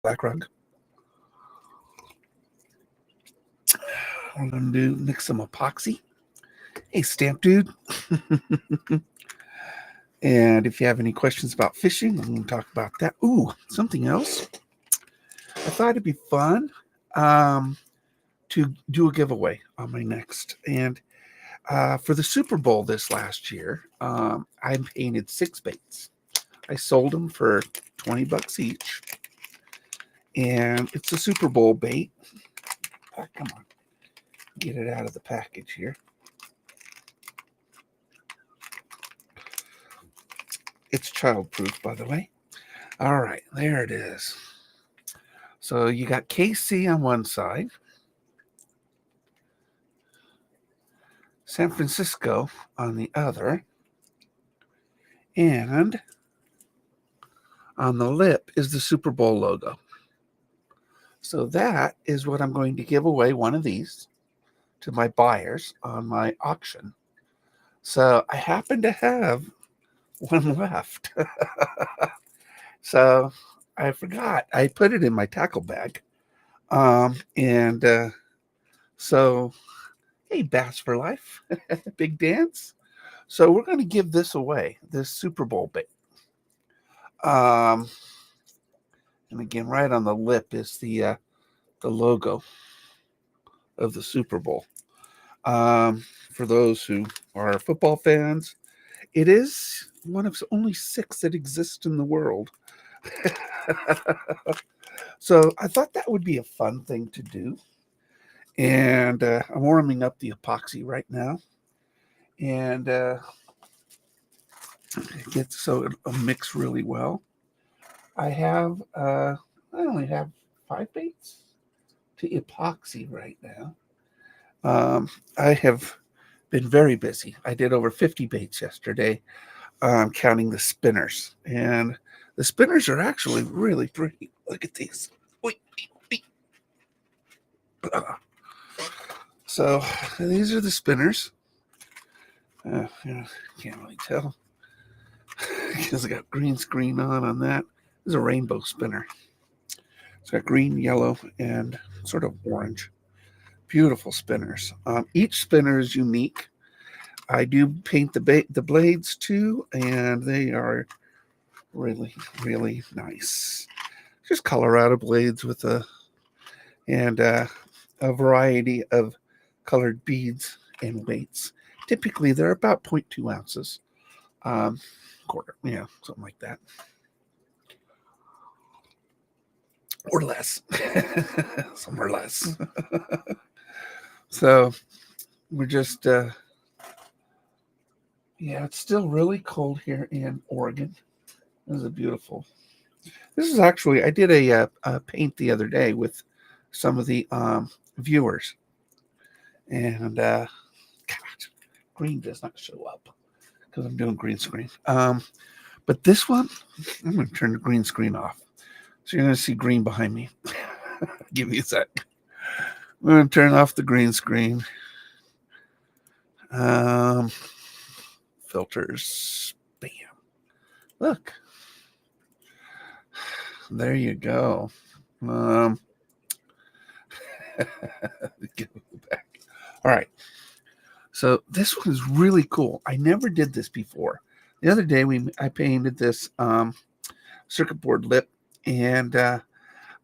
black rug. We're going to mix some epoxy. Hey, Stamp Dude. And if you have any questions about fishing, I'm going to talk about that. Ooh, something else. I thought it'd be fun to do a giveaway on my next. And for the Super Bowl this last year, I painted 6 baits. I sold them for $20 each. And it's a Super Bowl bait. Oh, come on. Get it out of the package here. It's childproof, by the way. All right, there it is. So you got KC on one side, San Francisco on the other, and on the lip is the Super Bowl logo. So that is what I'm going to give away, one of these, to my buyers on my auction. So I happen to have one left. So I forgot. I put it in my tackle bag. So, hey, Bass for Life, big dance. So we're going to give this away, this Super Bowl bait. And again, right on the lip is the logo of the Super Bowl. For those who are football fans, it is one of only 6 that exist in the world. So I thought that would be a fun thing to do. And I'm warming up the epoxy right now. And it gets so it'll mix really well. I only have 5 baits to epoxy right now. I have been very busy. I did over 50 baits yesterday, counting the spinners. And the spinners are actually really pretty. Look at these. So these are the spinners. Can't really tell because I got green screen on that. This is a rainbow spinner. It's got green, yellow, and sort of orange. Beautiful spinners. Each spinner is unique. I do paint the blades too, and they are really, really nice. Just Colorado blades with a variety of colored beads and weights. Typically, they're about 0.2 ounces, quarter, something like that, or less, some or less. So we're just, it's still really cold here in Oregon. This is beautiful. This is actually, I did a paint the other day with some of the viewers, and God, green does not show up because I'm doing green screen. But this one, I'm going to turn the green screen off. So you're going to see green behind me. Give me a sec. I'm going to turn off the green screen. Filters. Bam. Look. There you go. Give it back. All right. So this one is really cool. I never did this before. The other day I painted this circuit board lip, and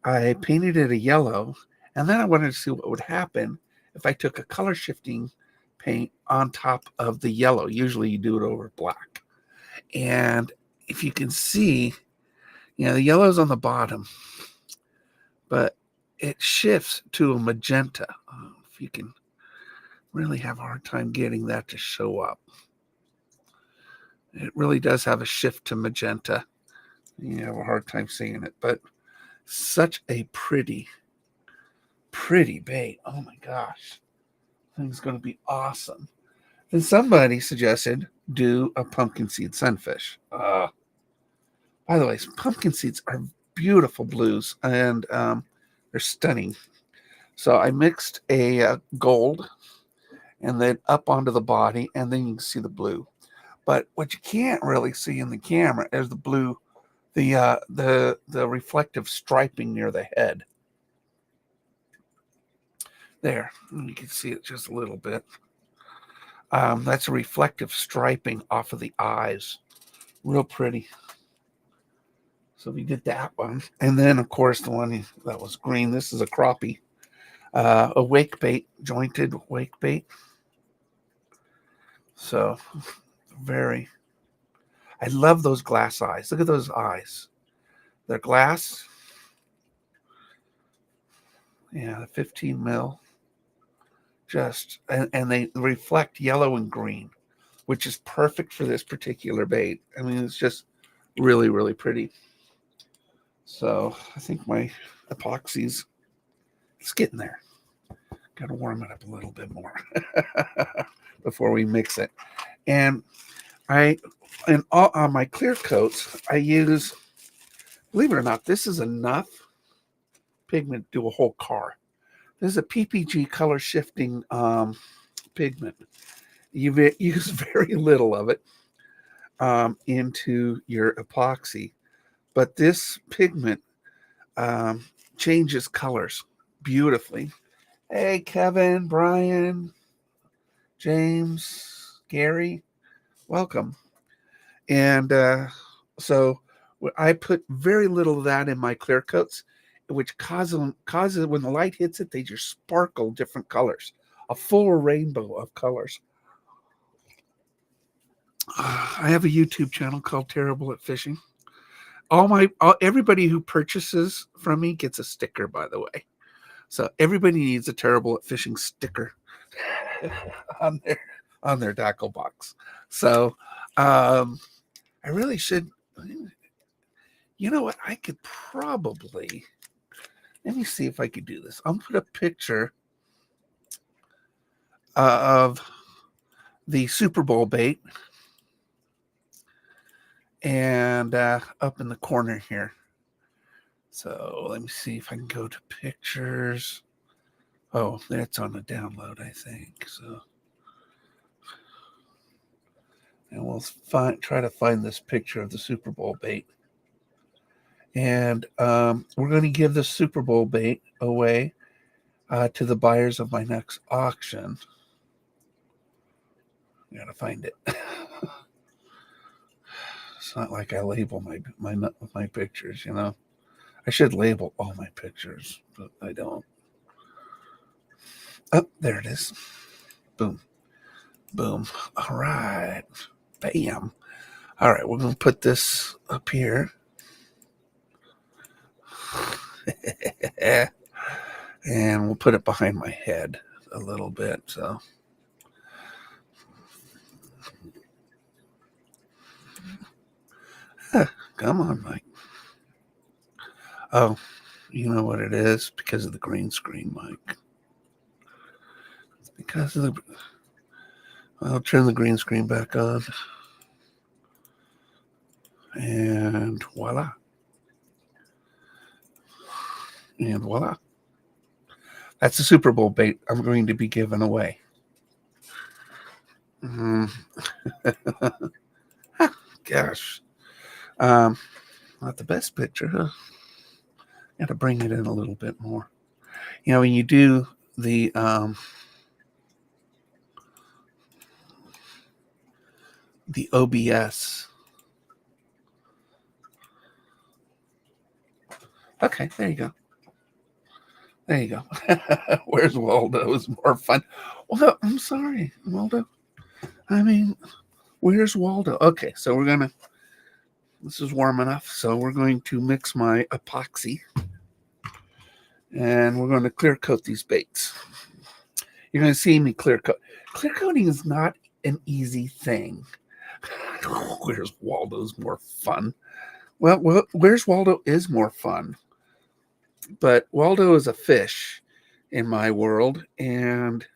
I painted it a yellow, and then I wanted to see what would happen if I took a color shifting paint on top of the yellow. Usually you do it over black. And if you can see, the yellow's on the bottom, but it shifts to a magenta. If you can really have a hard time getting that to show up. It really does have a shift to magenta. You have a hard time seeing it, but such a pretty bait. Oh my gosh. Thing's going to be awesome. And somebody suggested do a pumpkin seed sunfish. By the way, pumpkin seeds are beautiful blues, and they're stunning. So I mixed a gold and then up onto the body, and then you can see the blue. But what you can't really see in the camera is the blue the reflective striping near the head. There, you can see it just a little bit. That's a reflective striping off of the eyes. Real pretty. So we did that one. And then, of course, the one that was green. This is a crappie. A wake bait, jointed wake bait. So, I love those glass eyes. Look at those eyes. They're glass. Yeah, 15 mil. And they reflect yellow and green, which is perfect for this particular bait. I mean, it's just really, really pretty. So I think my epoxies, it's getting there. Got to warm it up a little bit more before we mix it. And on my clear coats, I use, believe it or not, this is enough pigment to do a whole car. This is a PPG color shifting pigment. You use very little of it into your epoxy, but this pigment changes colors beautifully. Hey, Kevin, Brian, James, Gary, welcome. And so I put very little of that in my clear coats, which causes when the light hits it, they just sparkle different colors, a full rainbow of colors. I have a YouTube channel called Terrible at Fishing. Everybody who purchases from me gets a sticker, by the way. So everybody needs a Terrible at Fishing sticker on their tackle box. So I really should. You know what? I could probably. Let me see if I could do this. I'll put a picture of the Super Bowl bait and up in the corner here. So let me see if I can go to pictures. Oh, that's on the download, I think. So, and we'll try to find this picture of the Super Bowl bait. And we're going to give the Super Bowl bait away to the buyers of my next auction. I gotta find it. It's not like I label my pictures, you know. I should label all my pictures, but I don't. Oh, there it is. Boom. Boom. All right. Bam. All right, we're going to put this up here. And we'll put it behind my head a little bit. So, come on, Mike. Oh, you know what it is? Because of the green screen, Mike. It's because of the... I'll turn the green screen back on. And voila. And voila. That's the Super Bowl bait I'm going to be giving away. Gosh. Not the best picture, huh? Got to bring it in a little bit more. You know, when you do the OBS. Okay, there you go. There you go. Where's Waldo is more fun. Well, I'm sorry, Waldo. I mean, where's Waldo? Okay, so this is warm enough, so we're going to mix my epoxy. And we're going to clear coat these baits. You're going to see me clear coat. Clear coating is not an easy thing. Where's Waldo's more fun? Well, Where's Waldo is more fun. But Waldo is a fish in my world, and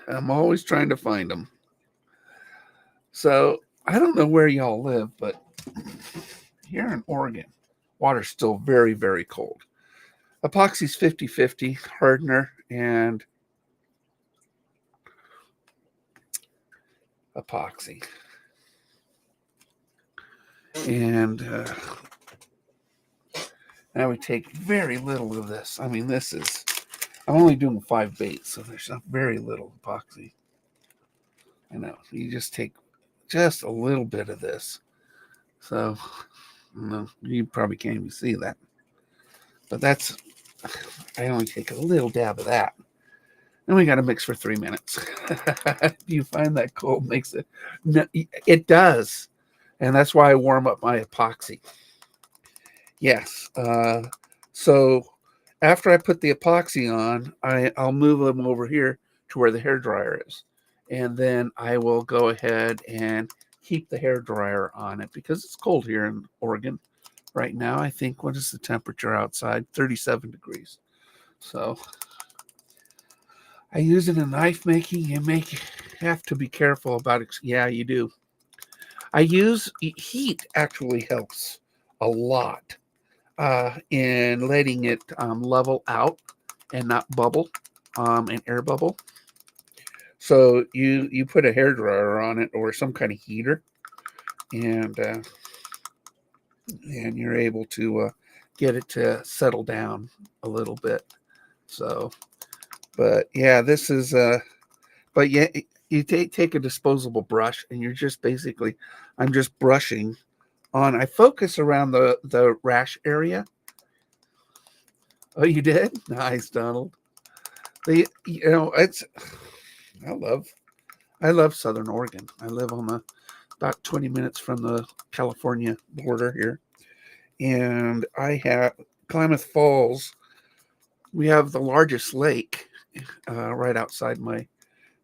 I'm always trying to find them. So I don't know where y'all live, but here in Oregon, water's still very, very cold. Epoxy's 50-50, hardener and epoxy. And now we take very little of this. I mean, I'm only doing 5 baits, so there's not very little epoxy. I know. You just take just a little bit of this. So, you probably can't even see that. But I only take a little dab of that. And we got to mix for 3 minutes. Do you find that cold makes it? No, it does. And that's why I warm up my epoxy. Yes. So after I put the epoxy on, I'll move them over here to where the hairdryer is. And then I will go ahead and keep the hairdryer on it because it's cold here in Oregon right now. I think, what is the temperature outside? 37 degrees. So I use it in knife making. You have to be careful about it. Yeah, you do. I use heat actually helps a lot in letting it level out and not bubble and air bubble. So you put a hairdryer on it or some kind of heater, and you're able to get it to settle down a little bit. So, but yeah, this is but yeah, you take a disposable brush and you're just basically, I'm just brushing on. I focus around the rash area. Oh, you did? Nice, Donald. It's I love Southern Oregon. I live on about 20 minutes from the California border here, and I have Klamath Falls. We have the largest lake right outside my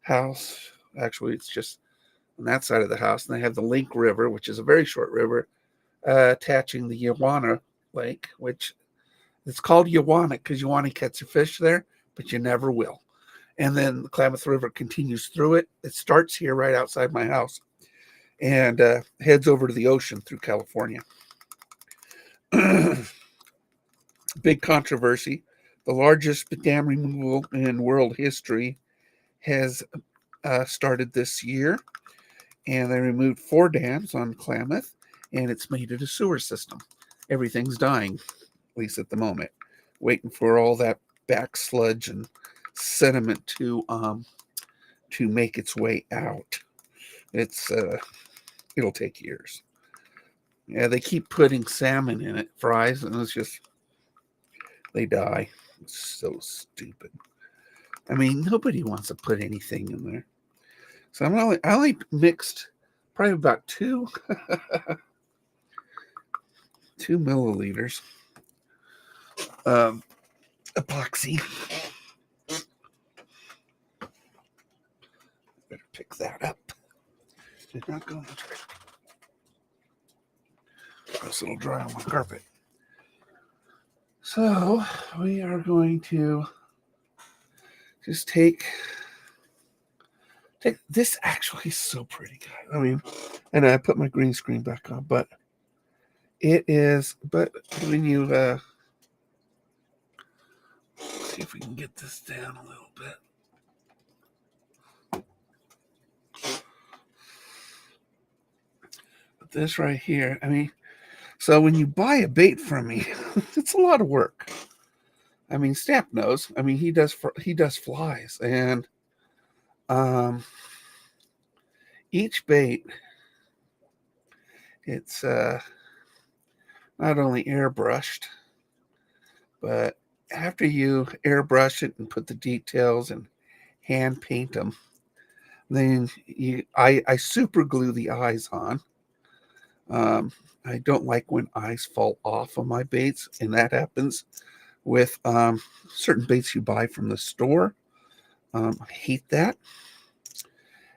house. Actually, it's just on that side of the house, and they have the Link River, which is a very short river, attaching the Yawana Lake, which it's called Yawana because you want to catch a fish there, but you never will. And then the Klamath River continues through it. It starts here right outside my house and heads over to the ocean through California. Big controversy. The largest dam removal in world history has started this year, and they removed 4 dams on Klamath, and it's made it a sewer system. Everything's dying, at least at the moment, waiting for all that back sludge and sediment to make its way out. It'll take years. Yeah, they keep putting salmon in it, fries, and it's just, they die. It's so stupid. I mean, nobody wants to put anything in there. So I only mixed probably about 2 milliliters epoxy. Better pick that up. Did not go much. Else it'll dry on my carpet. So we are going to just take this. Actually is so pretty, guys. I mean, and I put my green screen back on, but it is. But when you see if we can get this down a little bit. But this right here, I mean, so when you buy a bait from me, it's a lot of work. I mean, Stamp knows. I mean, he does flies, and each bait, it's not only airbrushed, but after you airbrush it and put the details and hand paint them, then I super glue the eyes on. I don't like when eyes fall off of my baits, and that happens with certain baits you buy from the store. I hate that.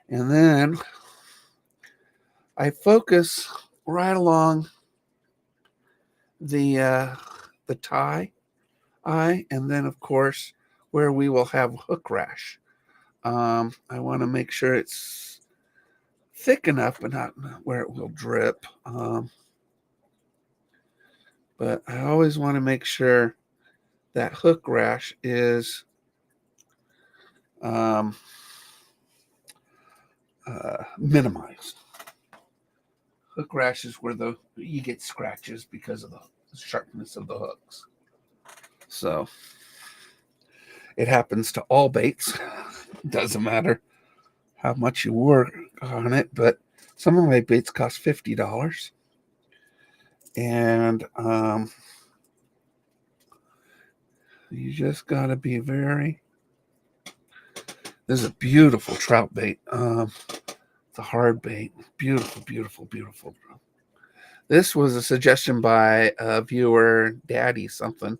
And then I focus right along the tie eye, and then of course where we will have hook rash. I want to make sure it's thick enough, but not where it will drip. But I always want to make sure that hook rash is minimized. Hook rash is where you get scratches because of the sharpness of the hooks. So it happens to all baits. Doesn't matter how much you work on it, but some of my baits cost $50. And you just got to be very... This is a beautiful trout bait. It's a hard bait. Beautiful, beautiful, beautiful. This was a suggestion by a viewer, Daddy something,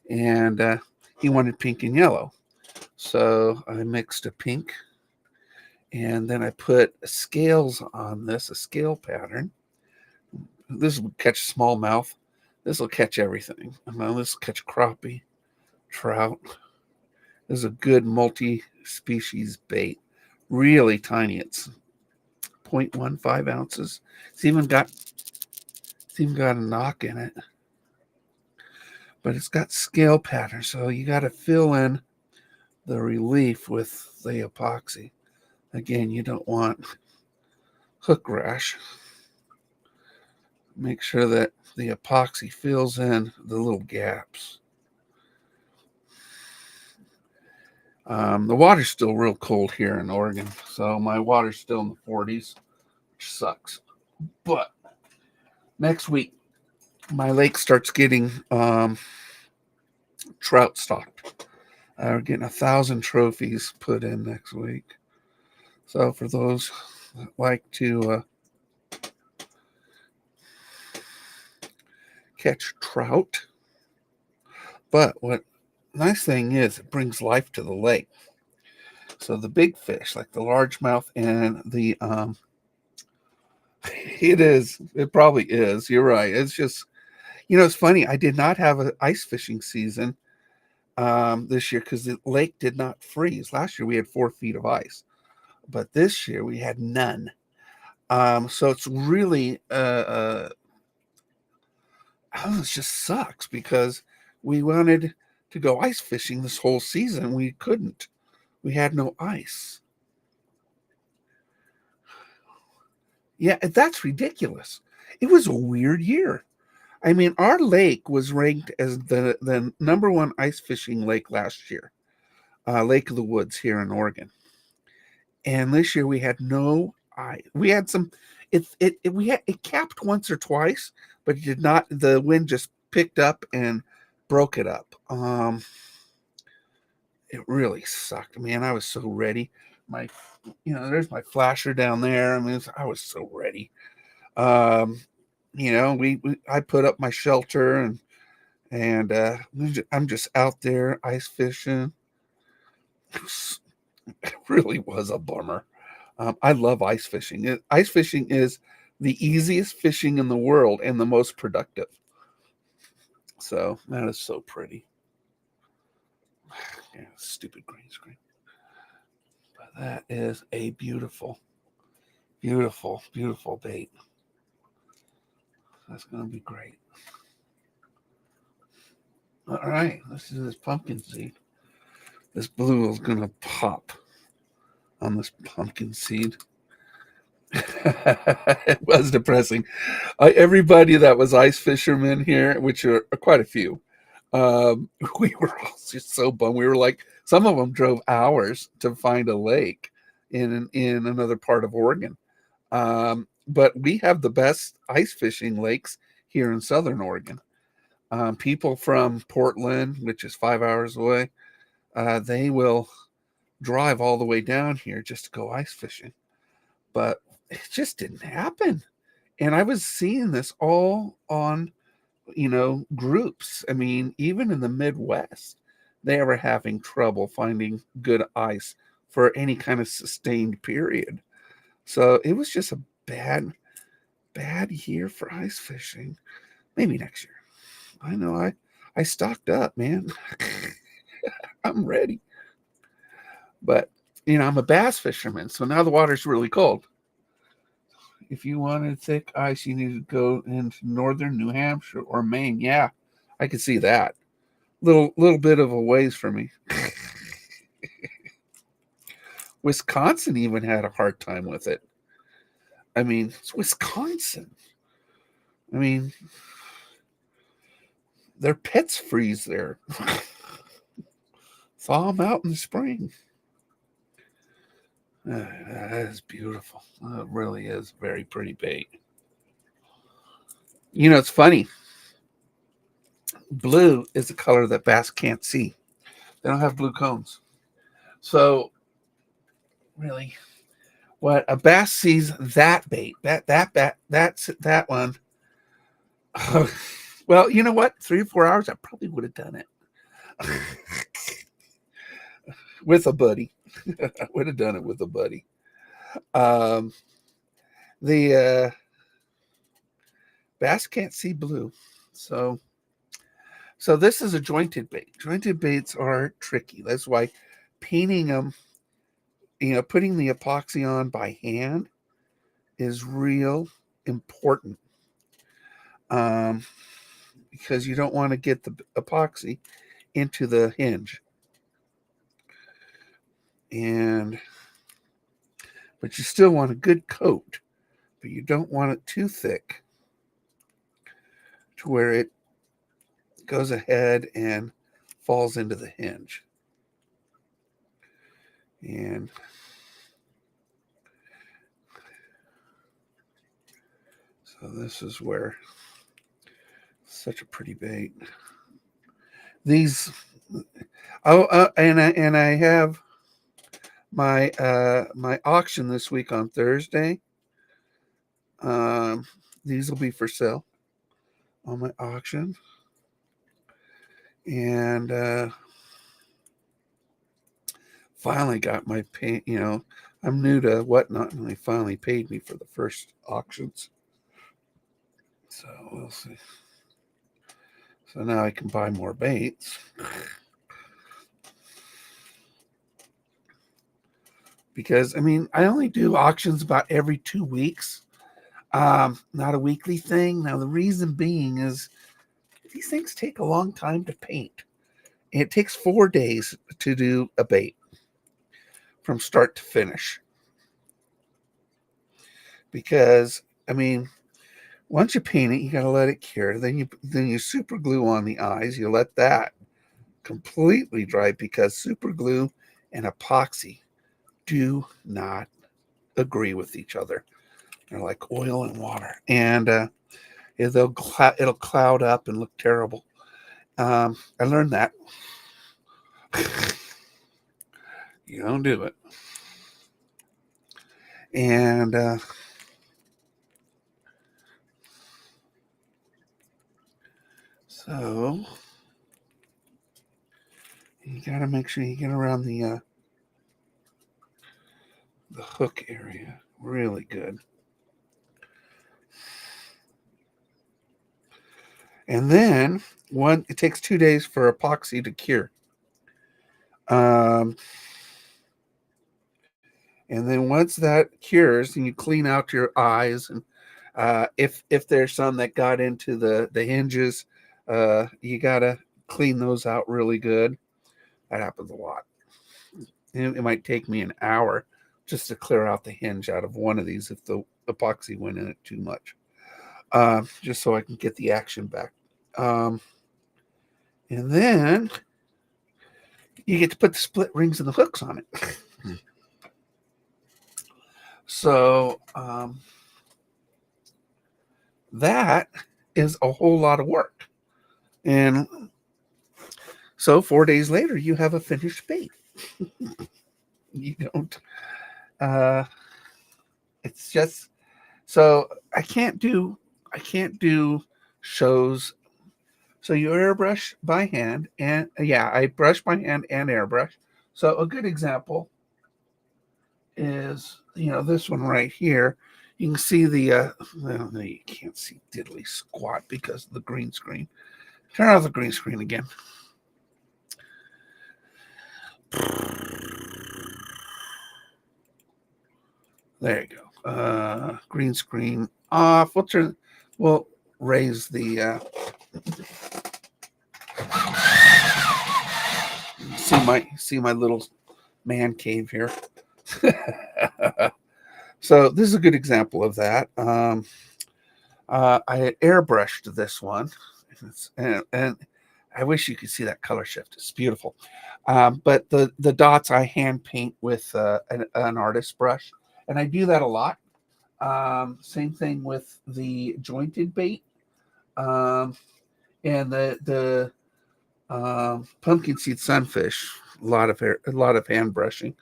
and he wanted pink and yellow. So I mixed a pink, and then I put scales on this, a scale pattern. This will catch smallmouth. This will catch everything. This will catch crappie, trout. This is a good multi-species bait. Really tiny. It's 0.15 ounces. It's even got a knock in it. But it's got scale pattern, so you got to fill in the relief with the epoxy. Again, you don't want hook rash. Make sure that the epoxy fills in the little gaps. The water's still real cold here in Oregon, so my water's still in the 40s, which sucks. But next week, my lake starts getting trout stocked. We're getting 1,000 trophies put in next week. So for those that like to catch trout, but what nice thing is it brings life to the lake. So the big fish, like the largemouth and the it probably is. You're right. It's just, it's funny. I did not have an ice fishing season this year because the lake did not freeze. Last year we had 4 feet of ice, but this year we had none. So it's really it just sucks because we wanted to go ice fishing this whole season. We couldn't. We had no ice. Yeah, that's ridiculous. It was a weird year. I mean, our lake was ranked as the #1 ice fishing lake last year, Lake of the Woods here in Oregon. And this year we had no ice. We had some. It capped once or twice, but it did not. The wind just picked up and broke it up. It really sucked, man. I was so ready. There's my flasher down there. I mean, I was so ready. I put up my shelter and I'm just out there ice fishing. It really was a bummer. I love ice fishing. Ice fishing is the easiest fishing in the world and the most productive. So that is so pretty. Yeah, stupid green screen. But that is a beautiful, beautiful, beautiful bait. That's going to be great. All right, let's do this pumpkin seed. This blue is going to pop on this pumpkin seed. It was depressing. Everybody that was ice fishermen here, which are quite a few, we were all just so bummed. We were like, some of them drove hours to find a lake in another part of Oregon. But we have the best ice fishing lakes here in Southern Oregon. People from Portland, which is 5 hours away, they will drive all the way down here just to go ice fishing. But it just didn't happen. And I was seeing this all on, groups. I mean, even in the Midwest, they were having trouble finding good ice for any kind of sustained period. So it was just a bad year for ice fishing. Maybe next year. I know I stocked up, man. I'm ready. But, I'm a bass fisherman, so now the water's really cold. If you wanted thick ice, you need to go into northern New Hampshire or Maine. Yeah, I could see that. Little bit of a ways for me. Wisconsin even had a hard time with it. I mean, it's Wisconsin. I mean, their pets freeze there. Thaw them out in the spring. That is beautiful. It really is very pretty bait. You know, it's funny. Blue is a color that bass can't see. They don't have blue cones. So, really, what a bass sees that bait, that one. Well, you know what? 3 or 4 hours, I probably would have done it with a buddy. I would have done it with a buddy. Um, the bass can't see blue, so this is a jointed bait. Jointed baits are tricky. That's why painting them, putting the epoxy on by hand is real important. Because you don't want to get the epoxy into the hinge. But you still want a good coat, but you don't want it too thick to where it goes ahead and falls into the hinge. And so this is where such a pretty bait. These, and I have my my auction this week on Thursday. These will be for sale on my auction. And finally got my pay. I'm new to Whatnot, and they finally paid me for the first auctions. So we'll see. So now I can buy more baits. Because, I mean, I only do auctions about every 2 weeks. Not a weekly thing. Now, the reason being is these things take a long time to paint. It takes 4 days to do a bait from start to finish. Because, I mean, once you paint it, you got to let it cure. Then you super glue on the eyes. You let that completely dry, because super glue and epoxy do not agree with each other. They're like oil and water, and it'll cloud up and look terrible. I learned that. You don't do it. And so you got to make sure you get around the hook area really good. And then it takes 2 days for epoxy to cure. And then once that cures, and you clean out your eyes, and if there's some that got into the hinges, you gotta clean those out really good. That happens a lot. And it might take me an hour just to clear out the hinge out of one of these if the epoxy went in it too much, just so I can get the action back. And then you get to put the split rings and the hooks on it. So that is a whole lot of work. And so 4 days later, you have a finished bait. You don't, it's just, so I can't do shows. So you airbrush by hand, and I brush by hand and airbrush. So a good example is, this one right here. You can see the, well, no, you can't see diddly squat because of the green screen. Turn off the green screen again. There you go. Green screen off. We'll raise the, see my little man cave here. So this is a good example of that. I airbrushed this one, and I wish you could see that color shift. It's beautiful. But the dots I hand paint with an artist brush, and I do that a lot. Same thing with the jointed bait, um, and the pumpkin seed sunfish. A lot of hand brushing,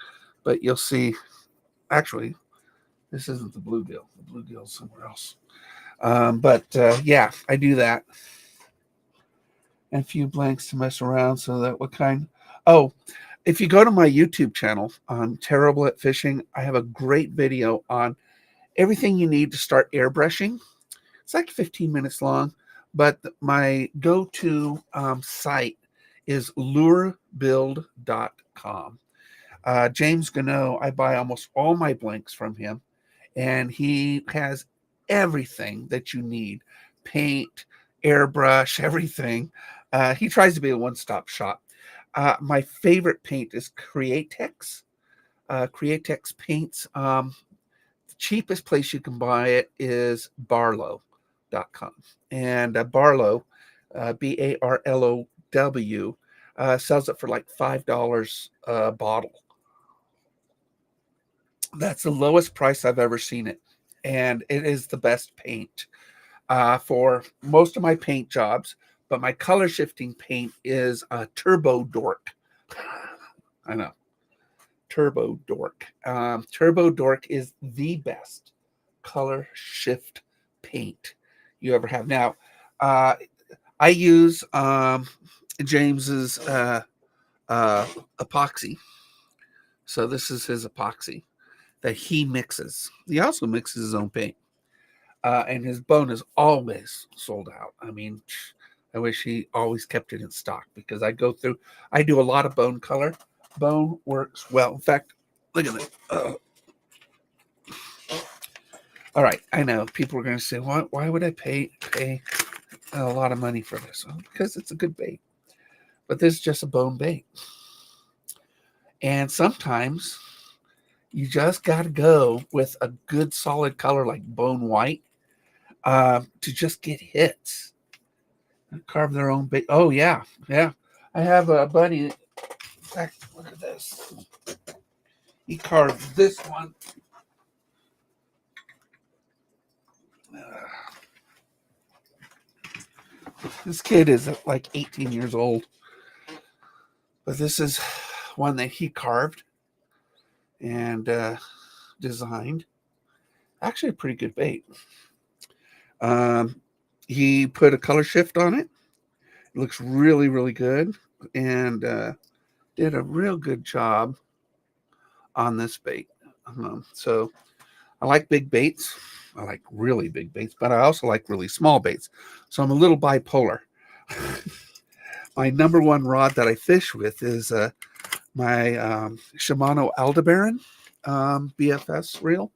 but you'll see. Actually, this isn't the bluegill. The bluegill's somewhere else. But yeah, I do that. And a few blanks to mess around. So that what kind? Oh, if you go to my YouTube channel on Terrible at Fishing, I have a great video on everything you need to start airbrushing. It's like 15 minutes long, but my go-to site is lurebuild.com. James Gano, I buy almost all my blanks from him, and he has everything that you need: paint, airbrush, everything. He tries to be a one-stop shop. My favorite paint is Createx. Createx paints. The cheapest place you can buy it is Barlow.com. And Barlow, Barlow, sells it for like $5 a bottle. That's the lowest price I've ever seen it. And it is the best paint for most of my paint jobs. But my color shifting paint is Turbo Dork. I know. Turbo Dork. Turbo Dork is the best color shift paint you ever have. Now, I use James's epoxy. So this is his epoxy that he mixes. He also mixes his own paint. And his bone is always sold out. I mean, I wish he always kept it in stock because I do a lot of bone color. Bone works well. In fact, look at it. All right, I know people are going to say, why would I pay a lot of money for this? Well, because it's a good bait. But this is just a bone bait. And sometimes you just got to go with a good solid color like bone white to just get hits. Carve their own bait. Oh, yeah. Yeah. I have a buddy. In fact, look at this. He carved this one. This kid is like 18 years old. But this is one that he carved and designed. Actually, a pretty good bait. He put a color shift on it. It looks really, really good. And did a real good job on this bait. So I like big baits. I like really big baits, but I also like really small baits. So I'm a little bipolar. My number one rod that I fish with is my Shimano Aldebaran BFS reel.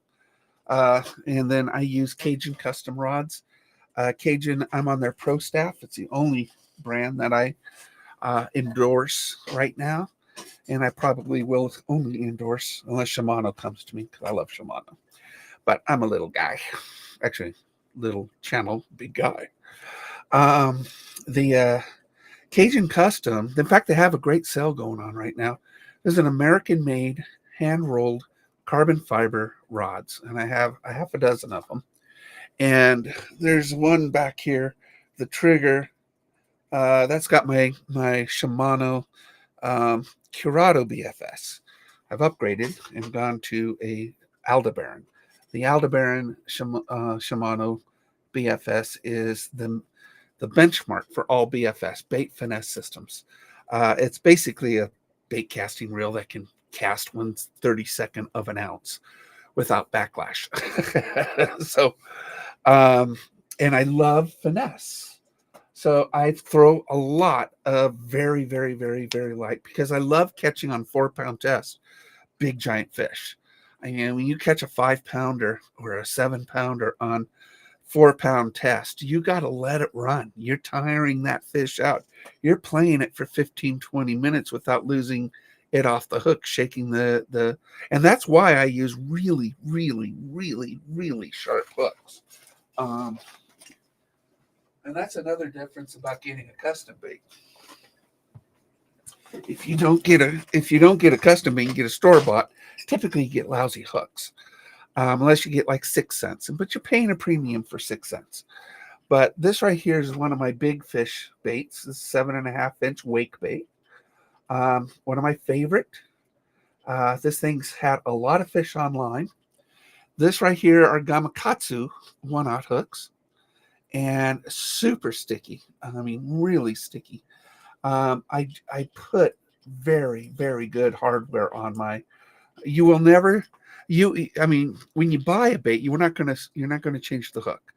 And then I use Cajun custom rods. Cajun, I'm on their pro staff. It's the only brand that I endorse right now. And I probably will only endorse unless Shimano comes to me because I love Shimano. But I'm a little guy. Actually, little channel, big guy. The Cajun Custom, in fact, they have a great sale going on right now. There's an American-made, hand-rolled carbon fiber rods, and I have a half a dozen of them. And there's one back here, the trigger. That's got my Shimano Curado BFS. I've upgraded and gone to a Aldebaran. The Aldebaran Shimano BFS is the benchmark for all BFS, bait finesse systems. It's basically a bait casting reel that can cast 1/32 of an ounce without backlash. So, and I love finesse. So I throw a lot of very, very, very, very light because I love catching on 4-pound test big giant fish. And when you catch a 5-pounder or a 7-pounder on 4-pound test, you got to let it run. You're tiring that fish out. You're playing it for 15, 20 minutes without losing it off the hook, shaking and that's why I use really, really, really, really sharp hooks. Um, and that's another difference about getting a custom bait. If you don't get a custom bait, you get a store bought. Typically, you get lousy hooks, unless you get like 6 cents. But you're paying a premium for 6 cents. But this right here is one of my big fish baits. This 7.5-inch wake bait. One of my favorite. This thing's had a lot of fish online. This right here are Gamakatsu 1/0 hooks, and super sticky. I mean, really sticky. I put very, very good hardware on my. You will never. I mean, when you buy a bait, you're not gonna change the hook.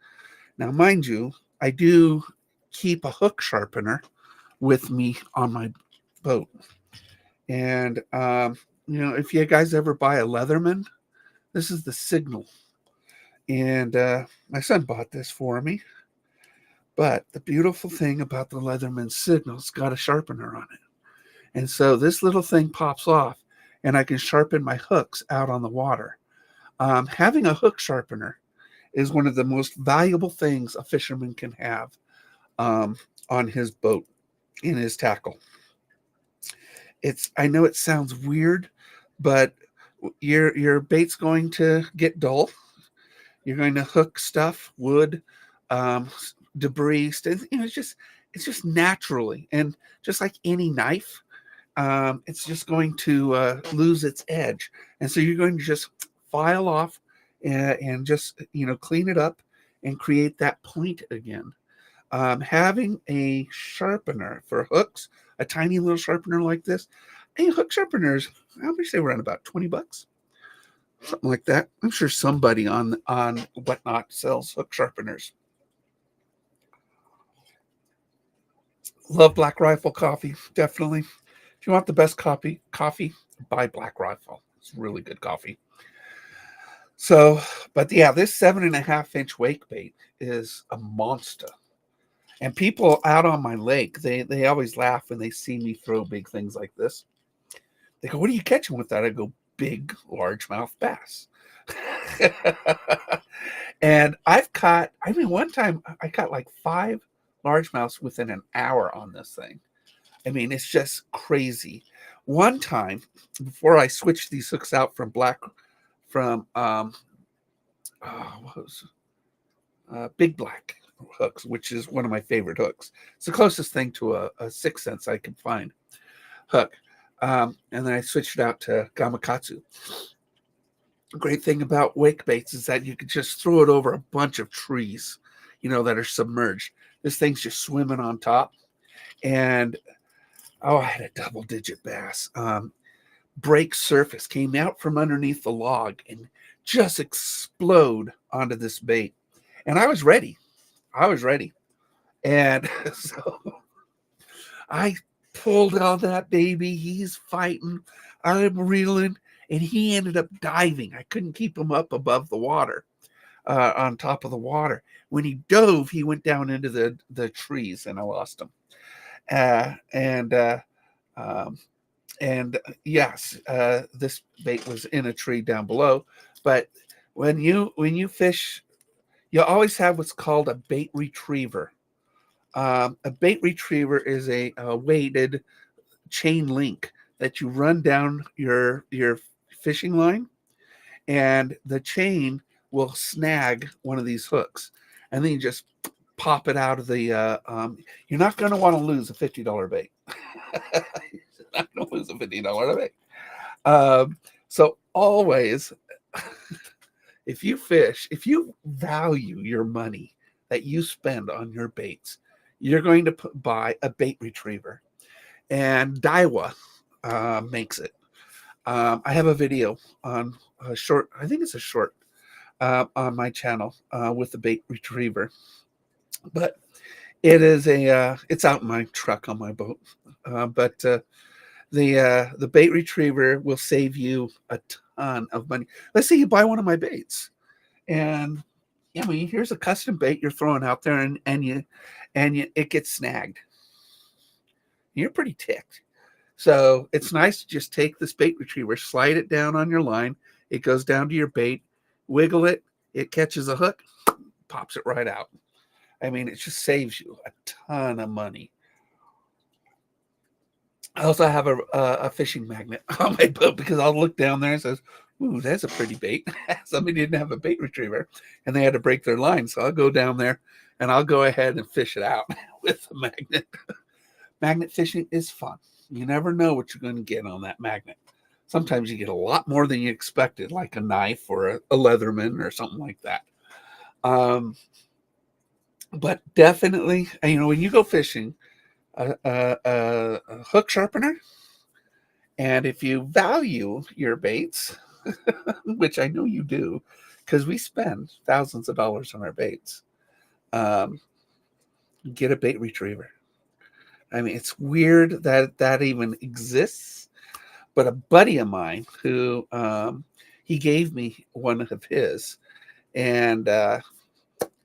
Now, mind you, I do keep a hook sharpener with me on my boat, and if you guys ever buy a Leatherman, this is the Signal, and my son bought this for me. But the beautiful thing about the Leatherman Signal, it's got a sharpener on it. And so this little thing pops off, and I can sharpen my hooks out on the water. Having a hook sharpener is one of the most valuable things a fisherman can have on his boat, in his tackle. I know it sounds weird, but your bait's going to get dull. You're going to hook stuff, wood, debris. It's just naturally, and just like any knife, it's just going to lose its edge, and so you're going to just file off and just clean it up and create that point again. Having a sharpener for hooks, a tiny little sharpener like this, hook sharpeners, how much they run? About $20, something like that. I'm sure somebody on Whatnot sells hook sharpeners. Love Black Rifle coffee, definitely. If you want the best coffee, buy Black Rifle. It's really good coffee. So, but yeah, this 7.5-inch wake bait is a monster. And people out on my lake, they always laugh when they see me throw big things like this. They go, "What are you catching with that?" I go, "Big largemouth bass." And one time I caught like 5 largemouths within an hour on this thing. I mean, it's just crazy. One time, before I switched these hooks out from Big Black hooks, which is one of my favorite hooks. It's the closest thing to a 6 cents I can find hook. And then I switched it out to Gamakatsu. The great thing about wake baits is that you can just throw it over a bunch of trees, that are submerged. This thing's just swimming on top. And I had a double-digit bass. Break surface, came out from underneath the log and just explode onto this bait. And I was ready. And so I pulled out that baby. He's fighting. I'm reeling. And he ended up diving. I couldn't keep him up above the water, on top of the water. When he dove, he went down into the trees, and I lost him. And yes, this bait was in a tree down below. But when you fish, you always have what's called a bait retriever. A bait retriever is a weighted chain link that you run down your fishing line, and the chain will snag one of these hooks, and then you just pop it out of the. You're not going to want to lose a $50 bait. You're not going to lose a $50 bait. So always, if you value your money that you spend on your baits, you're going to buy a bait retriever, and Daiwa makes it. I have a video on a short, I think it's a short, on my channel with the bait retriever, but it is it's out in my truck on my boat. But the bait retriever will save you a ton of money. Let's say you buy one of my baits, and here's a custom bait you're throwing out there, and it gets snagged. You're pretty ticked. So it's nice to just take this bait retriever, slide it down on your line. It goes down to your bait, wiggle it, it catches a hook, pops it right out. I mean, it just saves you a ton of money. I also have a fishing magnet on my boat because I'll look down there and says, "Ooh, that's a pretty bait." Somebody didn't have a bait retriever and they had to break their line. So I'll go down there and I'll go ahead and fish it out with the magnet. Magnet fishing is fun. You never know what you're going to get on that magnet. Sometimes you get a lot more than you expected, like a knife or a Leatherman or something like that. But definitely, when you go fishing, a hook sharpener, and if you value your baits, which I know you do, because we spend thousands of dollars on our baits, get a bait retriever. I mean, it's weird that even exists, but a buddy of mine who he gave me one of his, and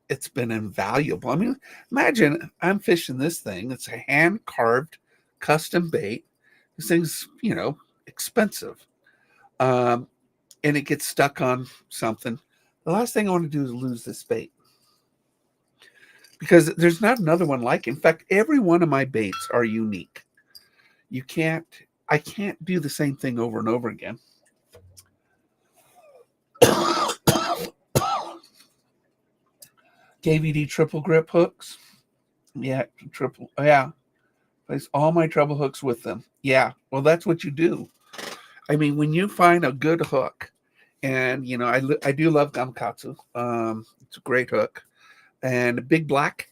it's been invaluable. I mean, imagine I'm fishing this thing. It's a hand-carved custom bait. This thing's, expensive. And it gets stuck on something. The last thing I want to do is lose this bait, because there's not another one like it. In fact, every one of my baits are unique. I can't do the same thing over and over again. KVD triple grip hooks. Yeah, place all my treble hooks with them. Yeah, well, that's what you do. I mean, when you find a good hook, and I do love Gamakatsu. It's a great hook, and Big Black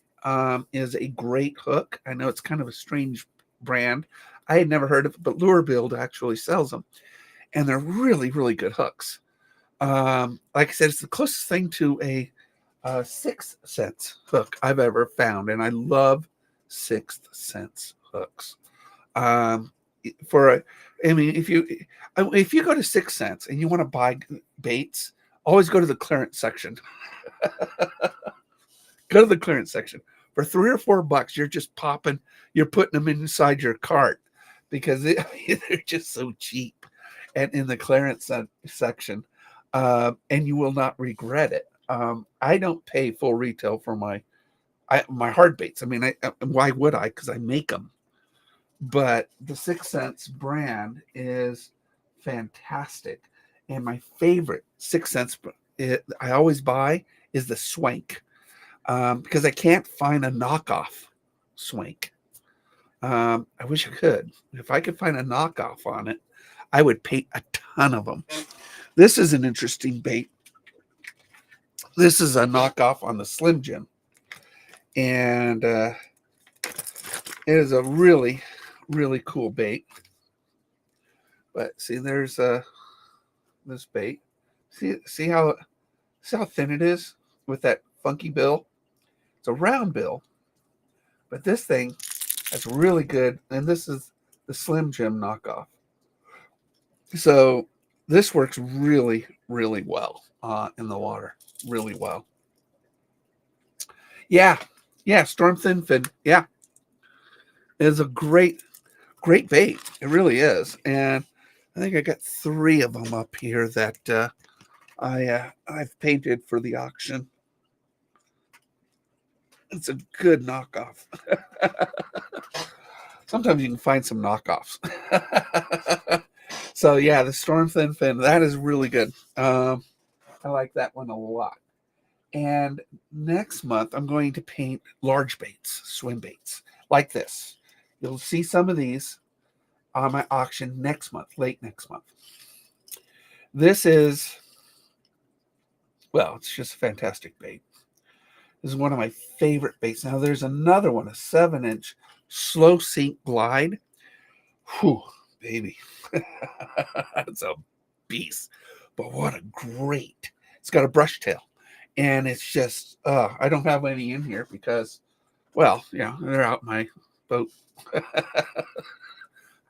is a great hook. I know it's kind of a strange brand. I had never heard of it, but Lure Build actually sells them, and they're really, really good hooks. Like I said, it's the closest thing to a Sixth Sense hook I've ever found, and I love Sixth Sense hooks. If you go to Sixth Sense and you want to buy baits, always go to the clearance section. Go to the clearance section. For $3 or $4, you're putting them inside your cart because they're just so cheap, and in the clearance section, and you will not regret it. I don't pay full retail for my hard baits. I mean, why would I? Because I make them. But the Sixth Sense brand is fantastic, and my favorite Sixth Sense I always buy is the Swank, because I can't find a knockoff Swank. I wish I could. If I could find a knockoff on it, I would pay a ton of them. This is an interesting bait. This is a knockoff on the Slim Jim, and it is a really, really cool bait. But see, there's this bait. See how thin it is with that funky bill? It's a round bill, but this thing is really good, and this is the Slim Jim knockoff. So this works really, really well in the water. Really well. Yeah, Storm Thin Fin. Yeah, it is a great bait. It really is, and I think I got 3 of them up here that I've painted for the auction. It's a good knockoff. Sometimes you can find some knockoffs. So yeah, the Storm Thin Fin, that is really good. I like that one a lot. And next month, I'm going to paint large baits, swim baits, like this. You'll see some of these on my auction next month, late next month. This is, well, it's just a fantastic bait. This is one of my favorite baits. Now, there's another one, a 7-inch slow sink glide. Whew, baby. It's a beast. But what a great. It's got a brush tail. And it's just, I don't have any in here because, well, they're out my boat.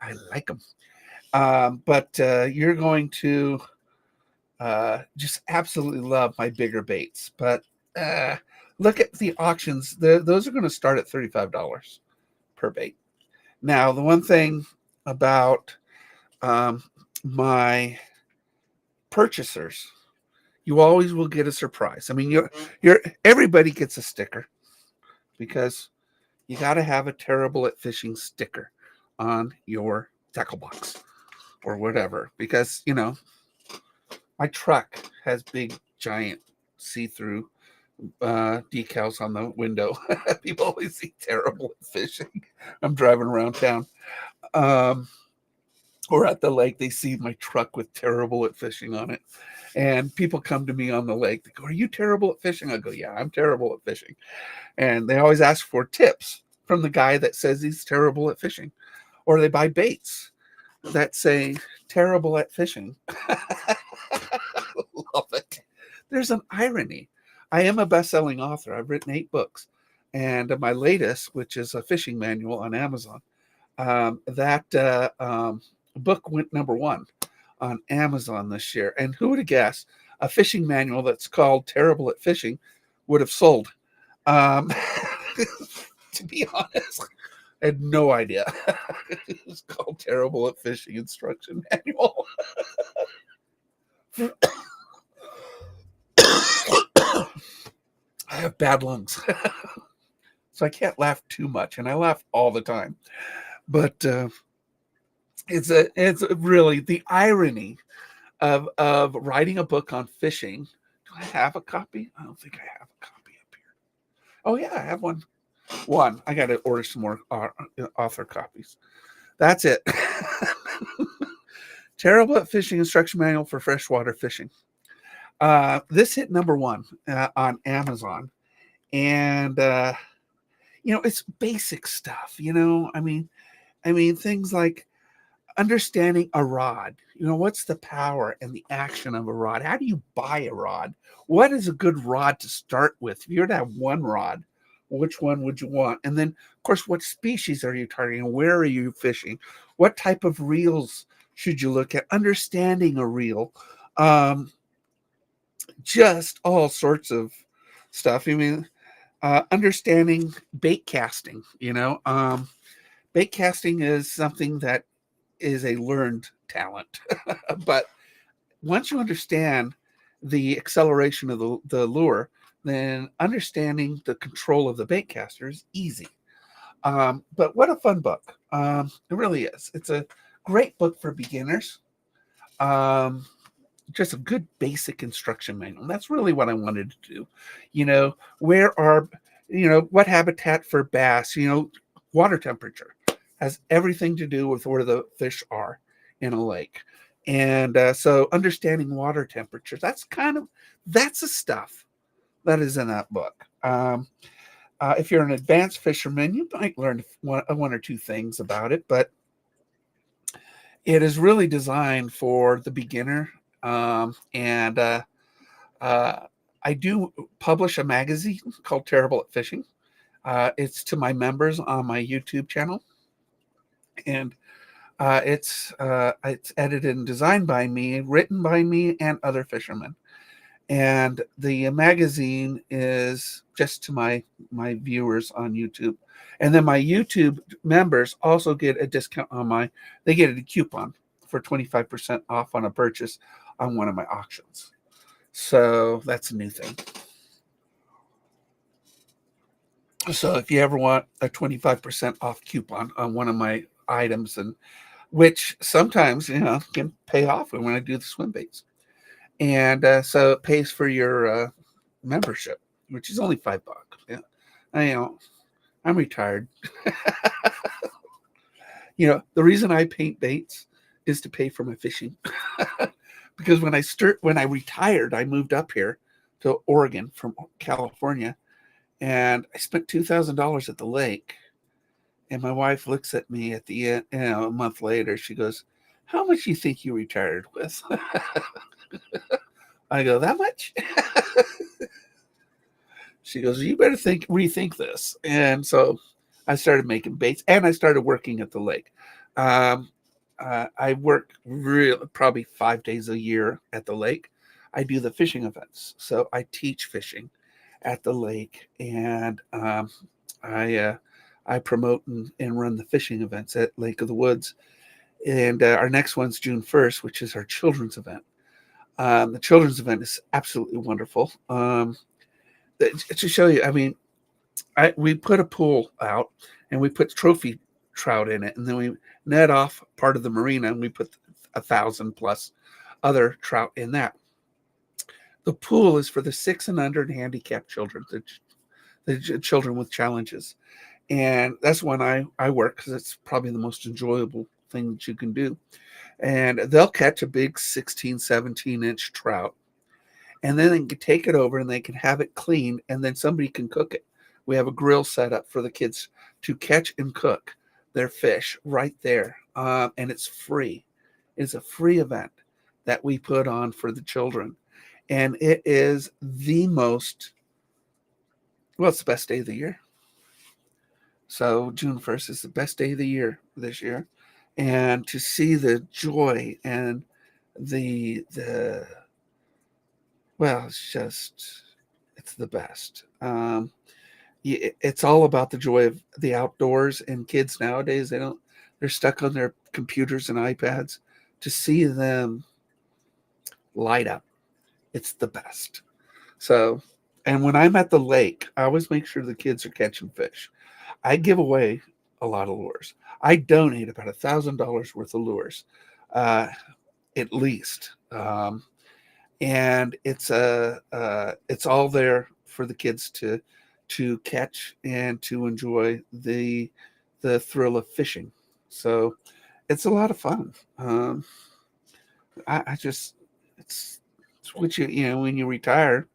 I like them. But you're going to just absolutely love my bigger baits. But look at the auctions. Those are going to start at $35 per bait. Now, the one thing about um, my purchasers. You always will get a surprise. I mean, you're everybody gets a sticker because you got to have a terrible at fishing sticker on your tackle box or whatever. Because my truck has big, giant, see-through decals on the window. People always see terrible at fishing. I'm driving around town. Um, or at the lake, they see my truck with terrible at fishing on it. And people come to me on the lake. They go, "Are you terrible at fishing?" I go, "Yeah, I'm terrible at fishing." And they always ask for tips from the guy that says he's terrible at fishing. Or they buy baits that say terrible at fishing. Love it. There's an irony. I am a best-selling author. I've written 8 books. And my latest, which is a fishing manual on Amazon, that book went #1 on Amazon this year. And who would have guessed a fishing manual that's called Terrible at Fishing would have sold? Um, to be honest, I had no idea. It's called Terrible at Fishing Instruction Manual. I have bad lungs, so I can't laugh too much, and I laugh all the time. But it's really the irony of writing a book on fishing. Do I have a copy? I don't think I have a copy up here. Oh yeah, I have one. I got to order some more author copies. That's it. Terrible at Fishing Instruction Manual for Freshwater Fishing. This hit #1 on Amazon, and it's basic stuff. I mean things like understanding a rod. What's the power and the action of a rod? How do you buy a rod? What is a good rod to start with? If you were to have one rod, which one would you want? And then, of course, what species are you targeting? Where are you fishing? What type of reels should you look at? Understanding a reel. Just all sorts of stuff. I mean, understanding bait casting. Bait casting is something that is a learned talent. But once you understand the acceleration of the lure, then understanding the control of the bait caster is easy. But what a fun book. It really is. It's a great book for beginners. Just a good basic instruction manual. That's really what I wanted to do. What habitat for bass, water temperature has everything to do with where the fish are in a lake. And so understanding water temperatures, that's the stuff that is in that book. If you're an advanced fisherman, you might learn one or two things about it, but it is really designed for the beginner. And I do publish a magazine called Terrible at Fishing. It's to my members on my YouTube channel. And it's edited and designed by me, written by me, and other fishermen. And the magazine is just to my viewers on YouTube. And then my YouTube members also get a discount they get a coupon for 25% off on a purchase on one of my auctions. So that's a new thing. So if you ever want a 25% off coupon on one of my items, and which sometimes can pay off when I do the swim baits, and so it pays for your membership, which is only $5. Yeah, I'm retired. The reason I paint baits is to pay for my fishing. Because when I retired, I moved up here to Oregon from California, and I spent $2,000 at the lake. And my wife looks at me at the end, a month later. She goes, "How much do you think you retired with?" I go, "That much?" She goes, "You better rethink this." And so I started making baits, and I started working at the lake. I work probably 5 days a year at the lake. I do the fishing events, so I teach fishing at the lake, and I promote and run the fishing events at Lake of the Woods. And our next one's June 1st, which is our children's event. The children's event is absolutely wonderful. To show you, I mean, we put a pool out and we put trophy trout in it, and then we net off part of the marina and we put 1,000 plus other trout in that. The pool is for the 6 and under and handicapped children, the children with challenges. And that's when I work because it's probably the most enjoyable thing that you can do. And they'll catch a big 16, 17-inch trout. And then they can take it over and they can have it cleaned, and then somebody can cook it. We have a grill set up for the kids to catch and cook their fish right there. And it's free. It's a free event that we put on for the children. And it is the most, well, it's the best day of the year. So June 1st is the best day of the year this year. And to see the joy and the well, it's the best. It's all about the joy of the outdoors, and kids nowadays, they're stuck on their computers and iPads. To see them light up, it's the best. So, and when I'm at the lake, I always make sure the kids are catching fish. I give away a lot of lures. I donate about $1,000 worth of lures, at least. And it's all there for the kids to catch and to enjoy the thrill of fishing. So it's a lot of fun. I just it's what when you retire,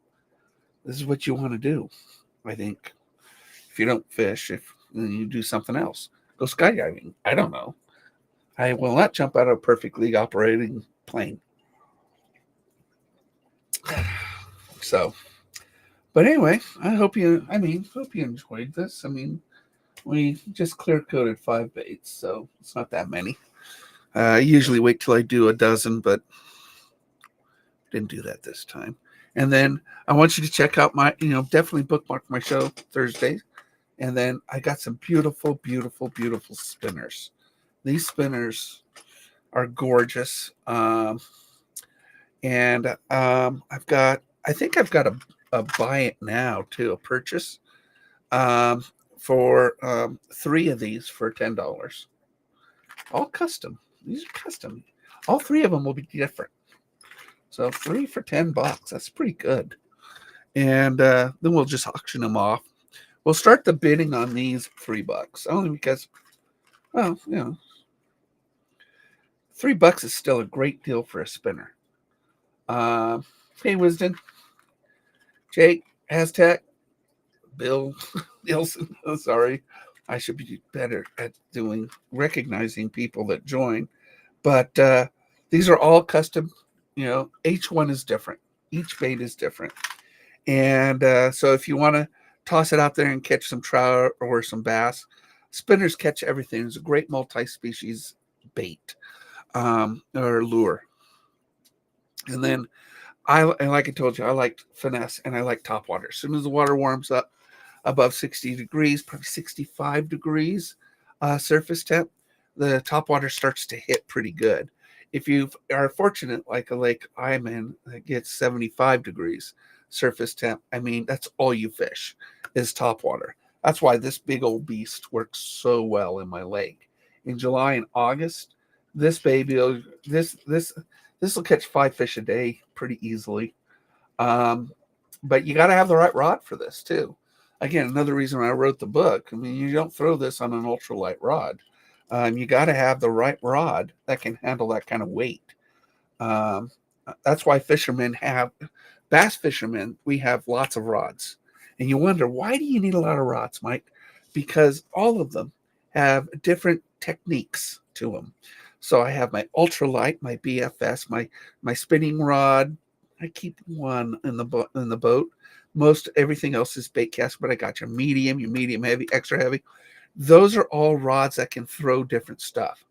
this is what you want to do. I think if you don't fish, if then you do something else, go skydiving. I don't know. I will not jump out of a perfectly operating plane. So, but anyway, hope you enjoyed this. I mean, we just clear coated 5 baits, so it's not that many. I usually wait till I do a dozen, but didn't do that this time. And then I want you to check out my, definitely bookmark my show Thursdays. And then I got some beautiful, beautiful, beautiful spinners. These spinners are gorgeous. And I think I've got a buy it now too, a purchase for 3 of these for $10. All custom. These are custom. All 3 of them will be different. So 3 for $10. That's pretty good. And then we'll just auction them off. We'll start the bidding on these $3 only because, well, $3 is still a great deal for a spinner. Hey, Wisdom, Jake, Aztec, Bill, Nielsen. Oh, sorry, I should be better at recognizing people that join. But these are all custom. Each one is different. Each bait is different. And so if you want to toss it out there and catch some trout or some bass, spinners catch everything. It's a great multi-species bait or lure. And then like I told you, I like finesse and I like top water. As soon as the water warms up above 60 degrees, probably 65 degrees surface temp, the top water starts to hit pretty good. If you are fortunate, like a lake I'm in, that gets 75 degrees surface temp, I mean, that's all you fish is top water. That's why this big old beast works so well in my lake. In July and August, this baby, this will catch 5 fish a day pretty easily. But you got to have the right rod for this too. Again, another reason I wrote the book. I mean, you don't throw this on an ultralight rod. You got to have the right rod that can handle that kind of weight. That's why bass fishermen, we have lots of rods. And you wonder, why do you need a lot of rods, Mike? Because all of them have different techniques to them. So I have my ultralight, my BFS, my spinning rod. I keep one in the boat. Most everything else is bait cast, but I got your medium heavy, extra heavy. Those are all rods that can throw different stuff.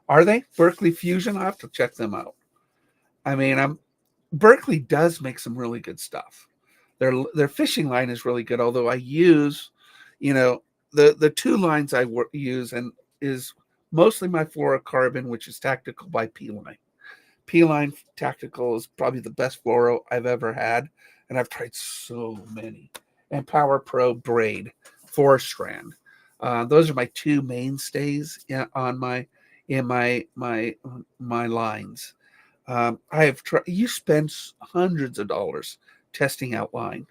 Are they? Berkley Fusion? I'll have to check them out. I mean, Berkley does make some really good stuff. Their fishing line is really good, although I use, the 2 lines I use and is mostly my fluorocarbon, which is Tactical by P-Line. P-Line Tactical is probably the best fluoro I've ever had, and I've tried so many. And Power Pro Braid, 4-strand. Those are my two mainstays on my lines. I have tried. You spend hundreds of dollars testing out line,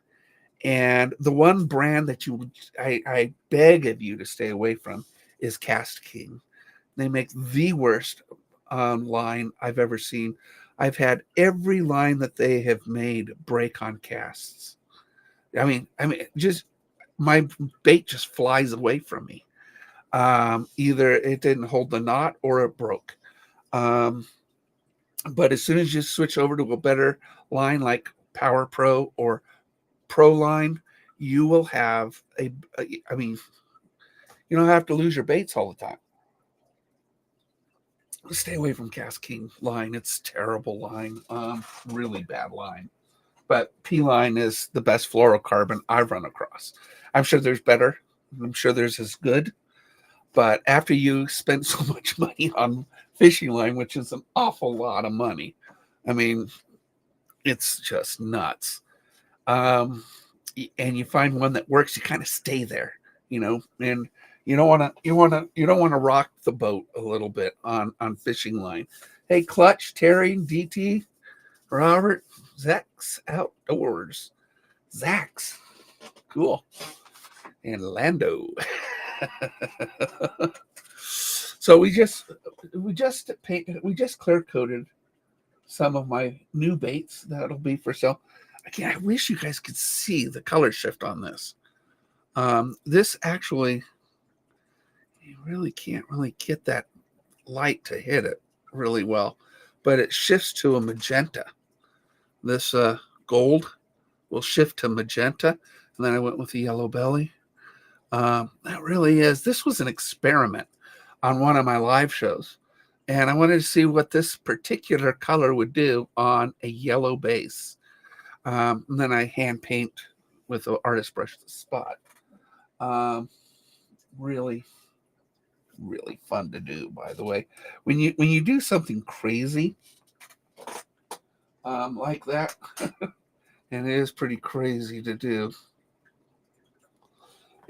and the one brand that I beg of you to stay away from is Cast King. They make the worst line I've ever seen. I've had every line that they have made break on casts. I mean, just my bait just flies away from me. Either it didn't hold the knot or it broke. Um, but as soon as you switch over to a better line like Power Pro or Pro Line, you will have I mean, you don't have to lose your baits all the time. Stay away from Cast King line. It's terrible line. Really bad line. But P-Line is the best fluorocarbon I've run across. I'm sure there's better. I'm sure there's as good. But after you spend so much money on fishing line, which is an awful lot of money, I mean, it's just nuts. Um, and you find one that works, you kind of stay there, and you don't want to rock the boat a little bit on fishing line. Hey, Clutch, Terry, DT, Robert, Zach's Outdoors. Zach's. Cool. And Lando. So we just clear coated some of my new baits that'll be for sale. Again, I wish you guys could see the color shift on this. This actually, you really can't really get that light to hit it really well, but it shifts to a magenta. This gold will shift to magenta, and then I went with the yellow belly. That really is. This was an experiment on one of my live shows, and I wanted to see what this particular color would do on a yellow base. And then I hand paint with an artist brush the spot. Really, really fun to do, by the way. When you do something crazy like that, and it is pretty crazy to do.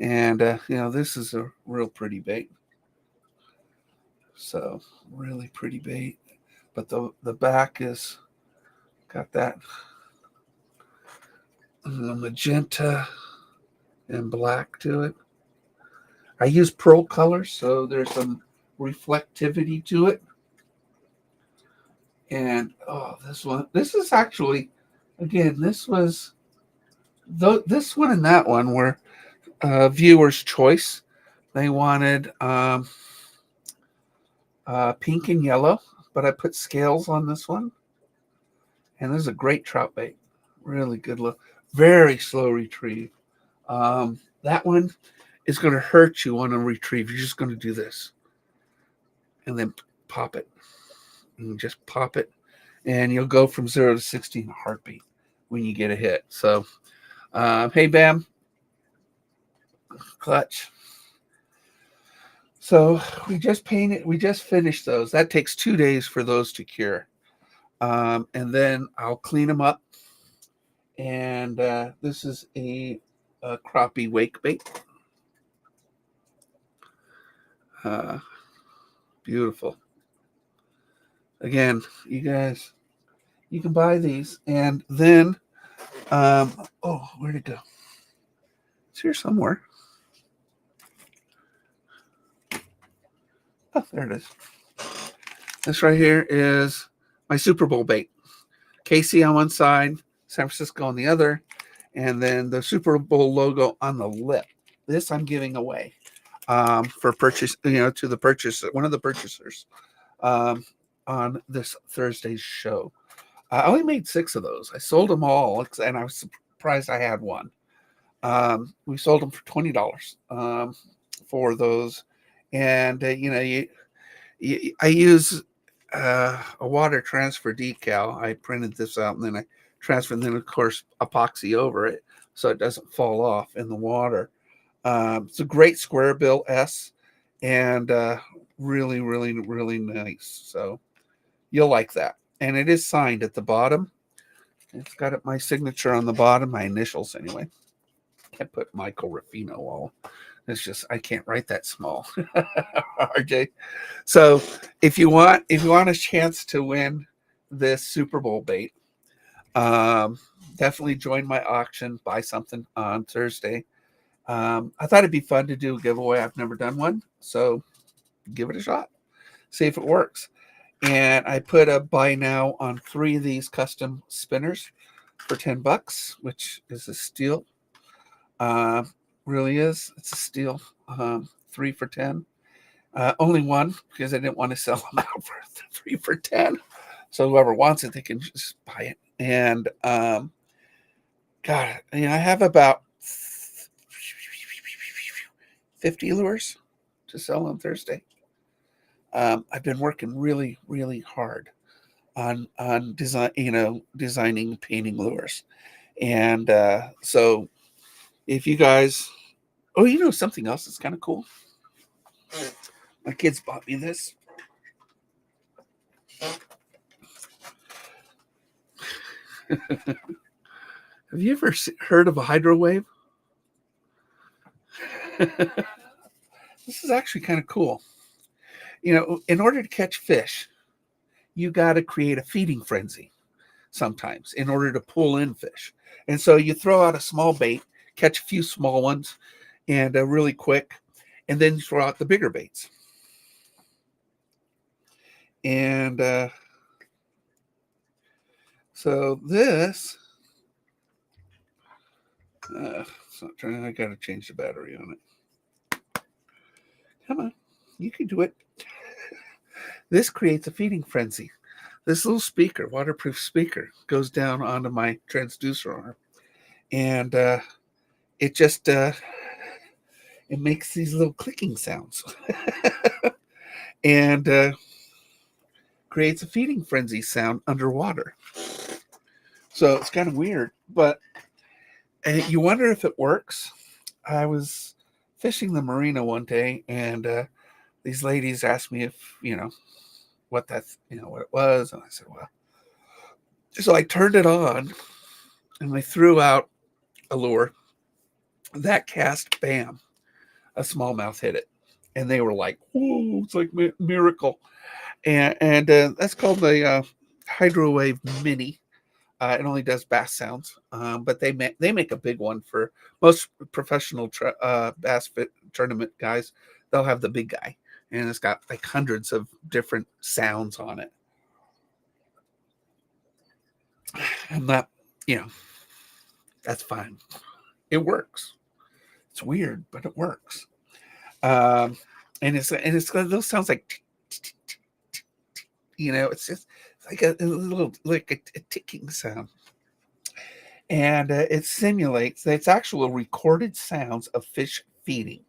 And this is a real pretty bait. So really pretty bait, but the back is got that magenta and black to it. I use pearl colors, so there's some reflectivity to it. And this is actually, again, this one and that one were viewer's choice. They wanted pink and yellow, but I put scales on this one. And this is a great trout bait. Really good look. Very slow retrieve. That one is going to hurt you on a retrieve. You're just going to do this. And then pop it. And just pop it. And you'll go from 0 to 60 in a heartbeat when you get a hit. So, hey, Bam. Clutch. So we just finished those. That takes 2 days for those to cure. And then I'll clean them up. And this is a crappie wake bait. Beautiful. Again, you guys, you can buy these. And then, where'd it go? It's here somewhere. Oh, there it is. This right here is my Super Bowl bait. KC on one side, San Francisco on the other, and then the Super Bowl logo on the lip. This I'm giving away for purchase, to the purchaser, one of the purchasers on this Thursday's show. I only made 6 of those. I sold them all, and I was surprised I had one. We sold them for $20 for those. And, I use a water transfer decal. I printed this out, and then I transferred, and then, of course, epoxy over it so it doesn't fall off in the water. It's a great square bill S, and Really, really, really nice. So you'll like that. And it is signed at the bottom. It's got my signature on the bottom, my initials anyway. Can't put Michael Ruffino all. It's just I can't write that small. RJ. So if you want a chance to win this Super Bowl bait, definitely join my auction. Buy something on Thursday. I thought it'd be fun to do a giveaway. I've never done one, so give it a shot. See if it works. And I put a buy now on 3 of these custom spinners for $10, which is a steal. Really is. It's a steal. 3 for 10. Only one because I didn't want to sell them out for 3 for 10. So whoever wants it, they can just buy it. And God, I have about 50 lures to sell on Thursday. I've been working really, really hard on designing, painting lures, and so if you guys, something else that's kind of cool. My kids bought me this. Have you ever heard of a hydro wave? This is actually kind of cool. In order to catch fish, you got to create a feeding frenzy sometimes in order to pull in fish. And so you throw out a small bait, catch a few small ones, and really quick, and then you throw out the bigger baits. And so this, it's not turning. I got to change the battery on it. Come on, you can do it. This creates a feeding frenzy. This little speaker, waterproof speaker, goes down onto my transducer arm, and it just it makes these little clicking sounds, and creates a feeding frenzy sound underwater. So it's kind of weird, but you wonder if it works. I was fishing the marina one day, and these ladies asked me if what it was, and I said, well. So I turned it on, and I threw out a lure. That cast, bam, a smallmouth hit it, and they were like, "Whoa, it's like miracle!" And that's called the Hydro Wave Mini. It only does bass sounds, but they make a big one for most professional bass fit tournament guys. They'll have the big guy, and it's got like hundreds of different sounds on it. And that, that's fine. It works. It's weird, but it works. And it's those sounds like, it's just like a little like a ticking sound. And it simulates its actual recorded sounds of fish feeding.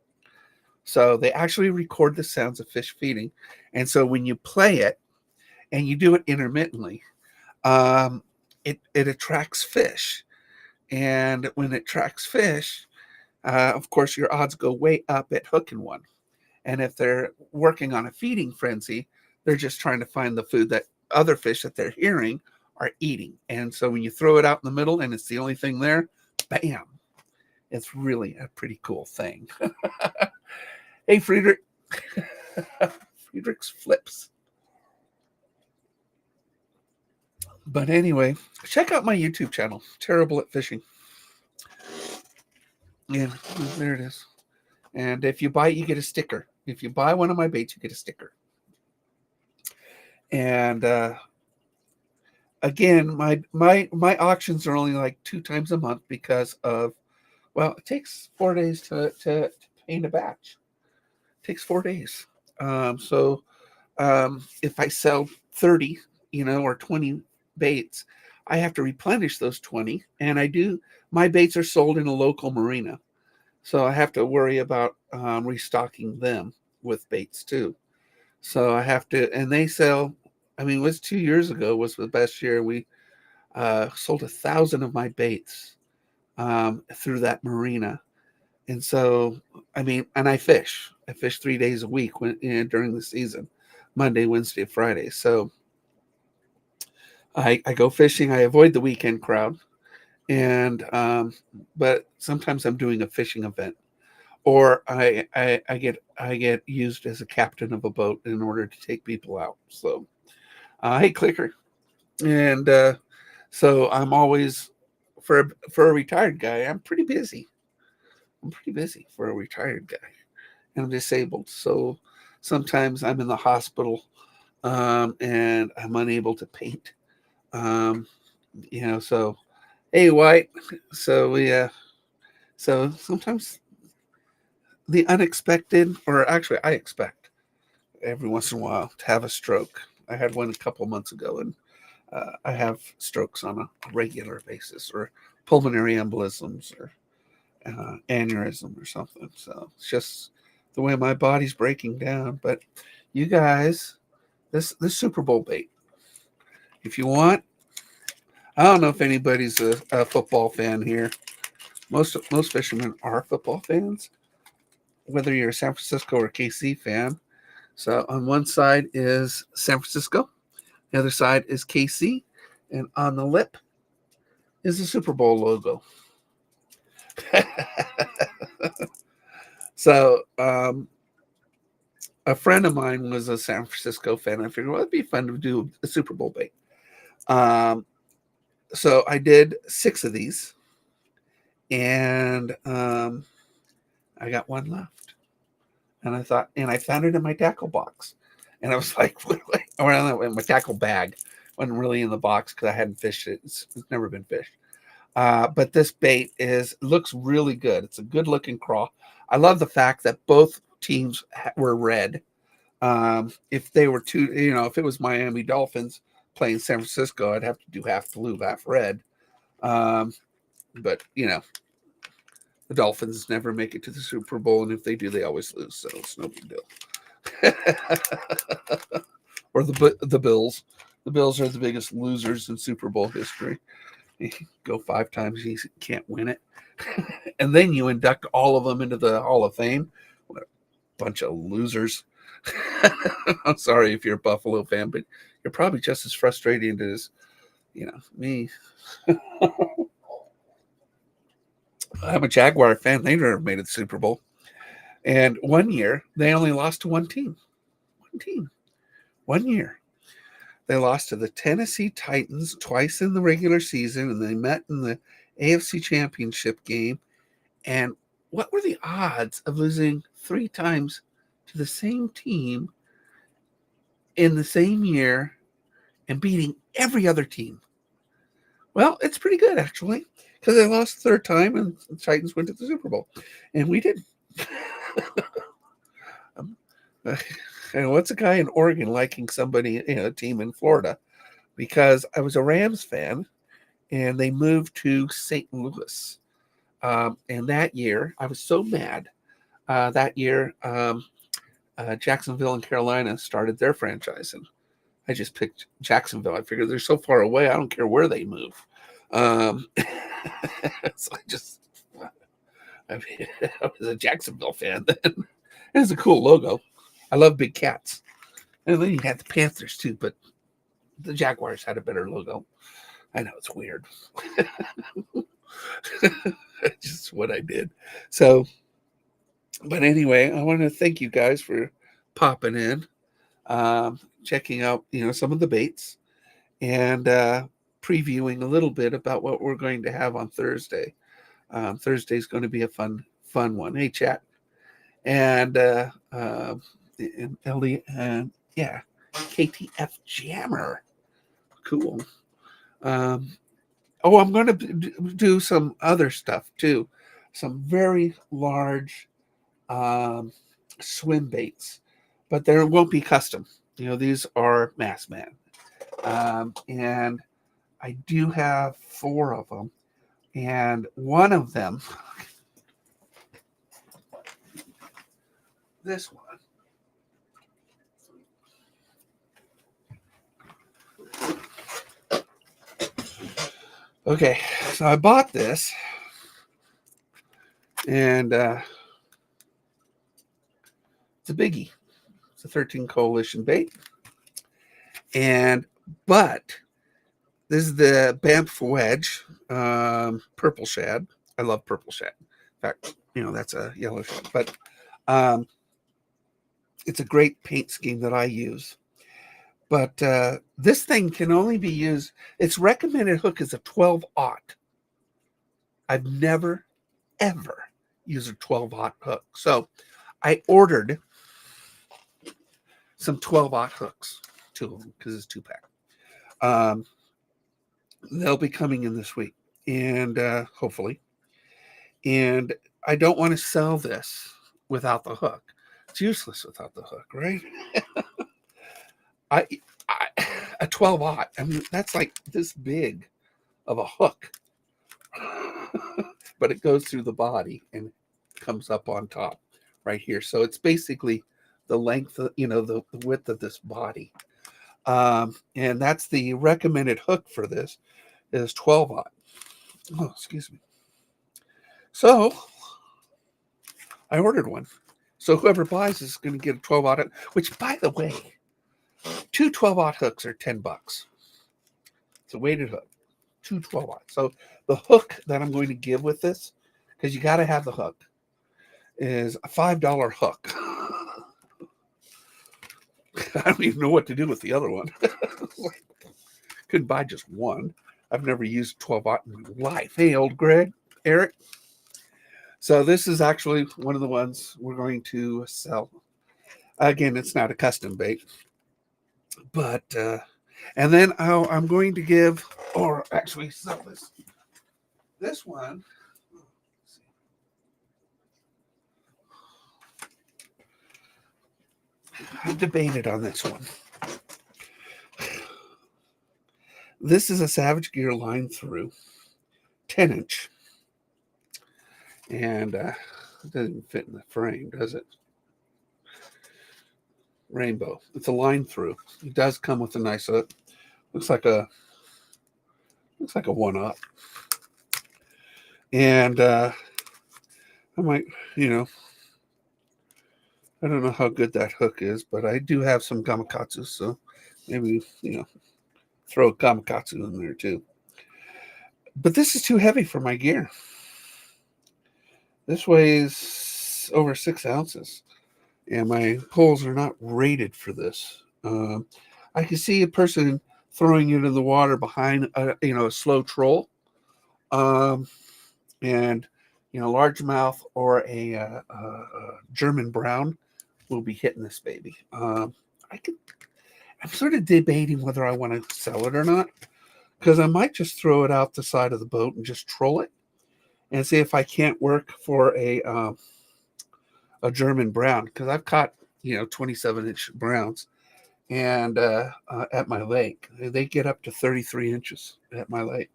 So they actually record the sounds of fish feeding. And so when you play it and you do it intermittently, it attracts fish. And when it attracts fish, of course, your odds go way up at hooking one. And if they're working on a feeding frenzy, they're just trying to find the food that other fish that they're hearing are eating. And so when you throw it out in the middle and it's the only thing there, bam, it's really a pretty cool thing. Hey, Friedrich. Friedrich's Flips. But anyway, check out my YouTube channel, Terrible at Fishing. Yeah, there it is. And if you buy it, you get a sticker. If you buy one of my baits, you get a sticker. And again, my auctions are only like 2 times a month because of, well, it takes 4 days to paint a batch. It takes 4 days. So if I sell 30, or 20 baits, I have to replenish those 20. And my baits are sold in a local marina. So I have to worry about restocking them with baits too. So I have to, and they sell, it was 2 years ago was the best year. We sold 1,000 of my baits through that marina. And so, and I fish. I fish 3 days a week during the season, Monday, Wednesday, Friday. So I go fishing. I avoid the weekend crowd, and but sometimes I'm doing a fishing event, or I get used as a captain of a boat in order to take people out. So hey, Clicker, and so I'm always for a retired guy. I'm pretty busy. I'm pretty busy for a retired guy, and I'm disabled. So sometimes I'm in the hospital, and I'm unable to paint. Um, so hey, White. So so sometimes the unexpected, or actually, I expect every once in a while to have a stroke. I had one a couple months ago, and I have strokes on a regular basis, or pulmonary embolisms, or aneurysm, or something. So it's just the way my body's breaking down. But you guys, this Super Bowl bait, if you want, I don't know if anybody's a football fan here. Most fishermen are football fans, whether you're a San Francisco or KC fan. So on one side is San Francisco, the other side is KC, and on the lip is the Super Bowl logo. So a friend of mine was a San Francisco fan. I figured, well, it'd be fun to do a Super Bowl bait. So I did 6 of these, and I got one left. And I thought, and I found it in my tackle box. And I was like, or in my tackle bag. Wasn't really in the box because I hadn't fished it. It's never been fished. But this bait looks really good. It's a good looking craw. I love the fact that both teams were red. If they were if it was Miami Dolphins playing San Francisco, I'd have to do half blue, half red. But the Dolphins never make it to the Super Bowl, and if they do, they always lose. So it's no big deal. Or the Bills. The Bills are the biggest losers in Super Bowl history. You go 5 times, you can't win it. And then you induct all of them into the Hall of Fame. What a bunch of losers. I'm sorry if you're a Buffalo fan, but you're probably just as frustrated as, me. I'm a Jaguar fan. They never made it to the Super Bowl. And one year, they only lost to one team. One year. They lost to the Tennessee Titans twice in the regular season, and they met in the AFC Championship game. And what were the odds of losing 3 times to the same team in the same year and beating every other team? Well, it's pretty good, actually, because they lost the 3rd time and the Titans went to the Super Bowl. And we did. And what's a guy in Oregon liking somebody, a team in Florida? Because I was a Rams fan, and they moved to St. Louis. And that year, I was so mad. That year, Jacksonville and Carolina started their franchise, and I just picked Jacksonville. I figured they're so far away, I don't care where they move. So I was a Jacksonville fan then. It was a cool logo. I love big cats. And then you had the Panthers too, but the Jaguars had a better logo. I know it's weird. Just what I did. So, but anyway, I want to thank you guys for popping in, checking out, some of the baits, and previewing a little bit about what we're going to have on Thursday. Thursday's going to be a fun one. Hey, chat. And LD, and yeah, KTF Jammer. Cool. I'm going to do some other stuff too. Some very large swim baits, but there won't be custom. These are Mass Man. And I do have 4 of them. And one of them, this one, okay, so I bought this, and It's a biggie. It's a 13 coalition bait. But this is the Banff Wedge, purple shad. I love purple shad. In fact, that's a yellow shad. But it's a great paint scheme that I use. But this thing can only be used, its recommended hook is a 12-aught. I've never, ever used a 12-aught hook. So I ordered some 12-aught hooks, 2 of them, because it's 2-pack. They'll be coming in this week, and hopefully. And I don't want to sell this without the hook. It's useless without the hook, right? A 12-aught, I mean, that's like this big of a hook. But it goes through the body and comes up on top right here. So it's basically the length of, the width of this body. And that's the recommended hook for this is 12-aught. Oh, excuse me. So I ordered one. So whoever buys this is going to get a 12-aught, which, by the way, 2 12-aught hooks are $10. It's a weighted hook. 2 12-aught. So the hook that I'm going to give with this, because you got to have the hook, is a $5 hook. I don't even know what to do with the other one. Couldn't buy just one. I've never used 12-aught in my life. Hey, old Eric. So this is actually one of the ones we're going to sell. Again, it's not a custom bait. But, and then I'm going to give, or actually sell this. This one, I've debated on this one. This is a Savage Gear line through 10-inch. And it doesn't fit in the frame, does it? Rainbow. It's a line through. It does come with a nice hook. Looks like a 1-up. And I might, I don't know how good that hook is, but I do have some Gamakatsu, so maybe, throw a Gamakatsu in there too. But this is too heavy for my gear. This weighs over 6 ounces, and my poles are not rated for this. I can see a person throwing it in the water behind a slow troll, and largemouth or a German brown will be hitting this baby. I'm sort of debating whether I want to sell it or not, because I might just throw it out the side of the boat and just troll it and see if I can't work for a German brown, because I've caught 27-inch browns, and at my lake they get up to 33 inches at my lake.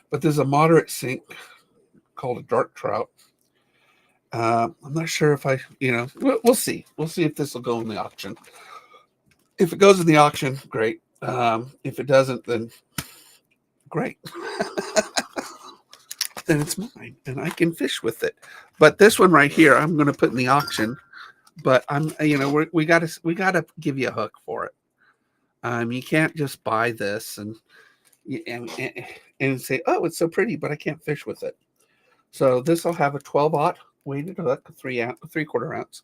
But there's a moderate sink called a dark trout. I'm not sure if we'll see. We'll see if this will go in the auction. If it goes in the auction, great. If it doesn't, then great. Then it's mine and I can fish with it. But this one right here, I'm going to put in the auction. But we gotta give you a hook for it. You can't just buy this and say, oh, it's so pretty, but I can't fish with it. So this will have a 12-aught weighted hook, 3/4 ounce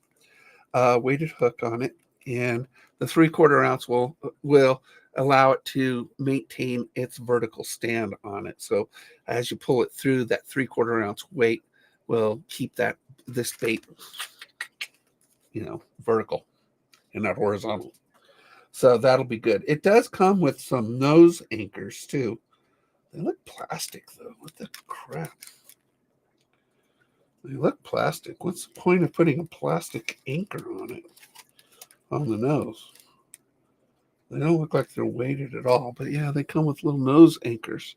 weighted hook on it, and the 3/4 ounce will allow it to maintain its vertical stand on it. So as you pull it through, that 3/4 ounce weight will keep this bait, vertical and not horizontal. So that'll be good. It does come with some nose anchors too. They look plastic though. What the crap? They look plastic. What's the point of putting a plastic anchor on it, on the nose? They don't look like they're weighted at all, but yeah, they come with little nose anchors,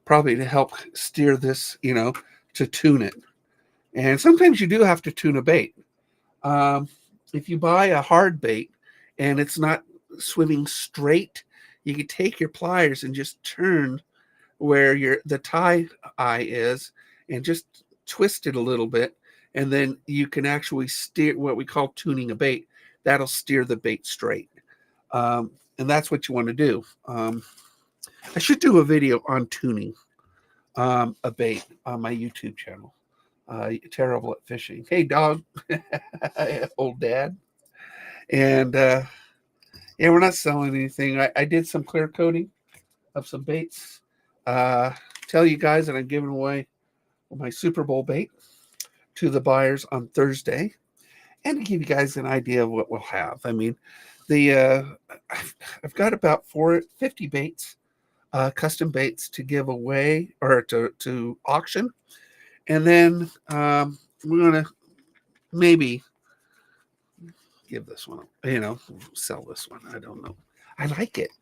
probably to help steer this, to tune it. And sometimes you do have to tune a bait. If you buy a hard bait and it's not swimming straight, you can take your pliers and just turn where the tie eye is and just twist it a little bit, and then you can actually steer what we call tuning a bait. That'll steer the bait straight. And that's what you want to do. I should do a video on tuning a bait on my YouTube channel. Terrible at fishing. Hey, dog. Old dad. And yeah, we're not selling anything. I did some clear coating of some baits. Tell you guys that I'm giving away my Super Bowl bait to the buyers on Thursday, and to give you guys an idea of what we'll have. I mean, I've got about 50 baits, custom baits to give away or to auction, and then we're gonna maybe give this one, sell this one. I don't know. I like it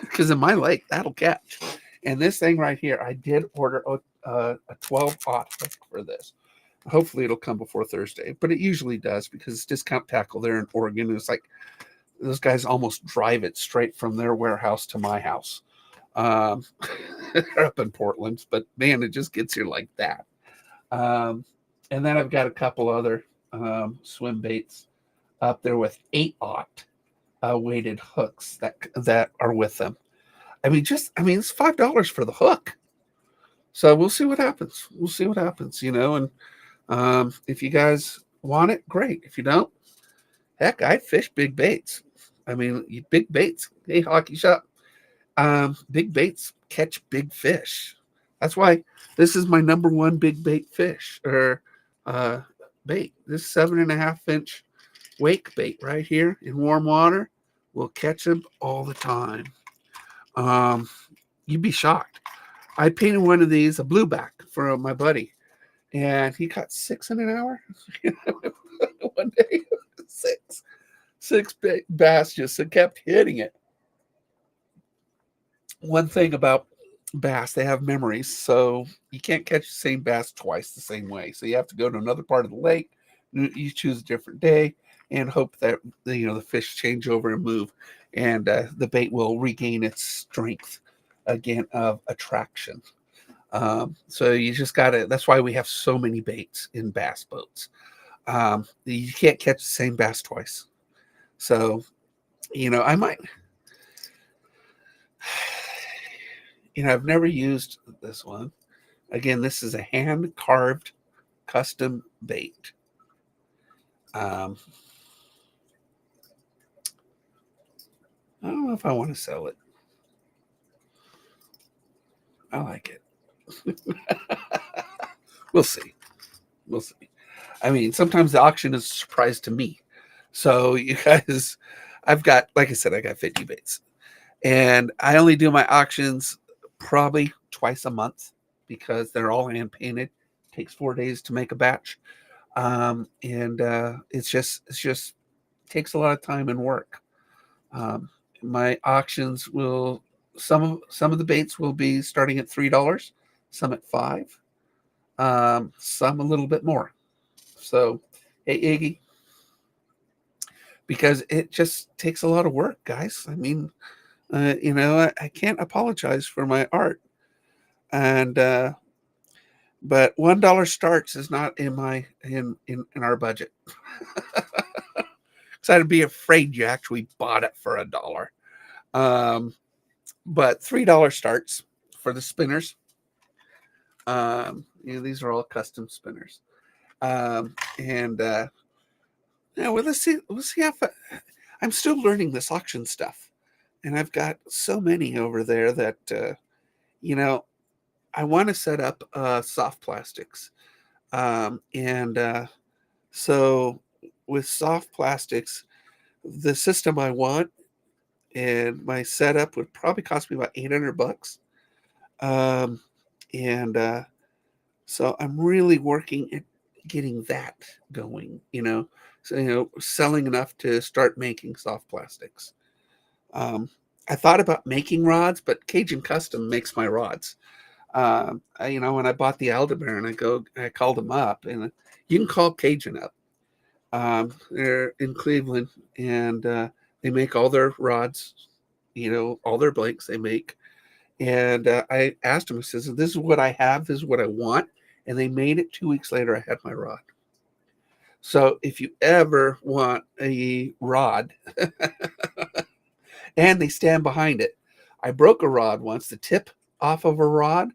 because in my lake that'll catch. And this thing right here, I did order a 12-pot hook for this. Hopefully it'll come before Thursday, but it usually does because it's Discount Tackle there in Oregon. It's like those guys almost drive it straight from their warehouse to my house. They're up in Portland, but man, it just gets here like that. And then I've got a couple other swim baits up there with 8-aught weighted hooks that are with them. I mean, it's $5 for the hook. So we'll see what happens. And if you guys want it, great. If you don't, heck, I fish big baits. I mean, big baits. Hey, Hockey Shop. Big baits catch big fish. That's why this is my number one big bait fish or bait. This 7.5-inch wake bait right here in warm water will catch them all the time. You'd be shocked. I painted one of these, a blueback, for my buddy, and he caught 6 in an hour. One day, six big bass just kept hitting it. One thing about bass, they have memories, so you can't catch the same bass twice the same way. So you have to go to another part of the lake. You choose a different day and hope that the fish change over and move, and the bait will regain its strength again of attraction. So you just gotta. That's why we have so many baits in bass boats. You can't catch the same bass twice. So, I might. I've never used this one. Again, this is a hand-carved custom bait. I don't know if I want to sell it. I like it. We'll see. I mean, sometimes the auction is a surprise to me. So you guys, like I said, I got 50 baits. And I only do my auctions probably twice a month because they're all hand painted. It takes 4 days to make a batch. And it's just takes a lot of time and work. My auctions will, some of the baits will be starting at $3, some at $5, some a little bit more. So, hey, Iggy, because it just takes a lot of work, guys. I mean, I can't apologize for my art. And, but $1 starts is not in our budget. Because I'd be afraid you actually bought it for $1. But $3 starts for the spinners. These are all custom spinners. Let's see how I'm still learning this auction stuff, and I've got so many over there that I want to set up soft plastics, so with soft plastics, the system I want and my setup would probably cost me about $800. So I'm really working at getting that going, selling enough to start making soft plastics. I thought about making rods, but Cajun Custom makes my rods. When I bought the Aldebaran, I called them up, and you can call Cajun up. They're in Cleveland, and they make all their rods, all their blanks they make. And I asked him, I says, this is what I have, this is what I want. and they made it 2 weeks later. I had my rod. So if you ever want a rod, and they stand behind it, I broke a rod once, the tip off of a rod,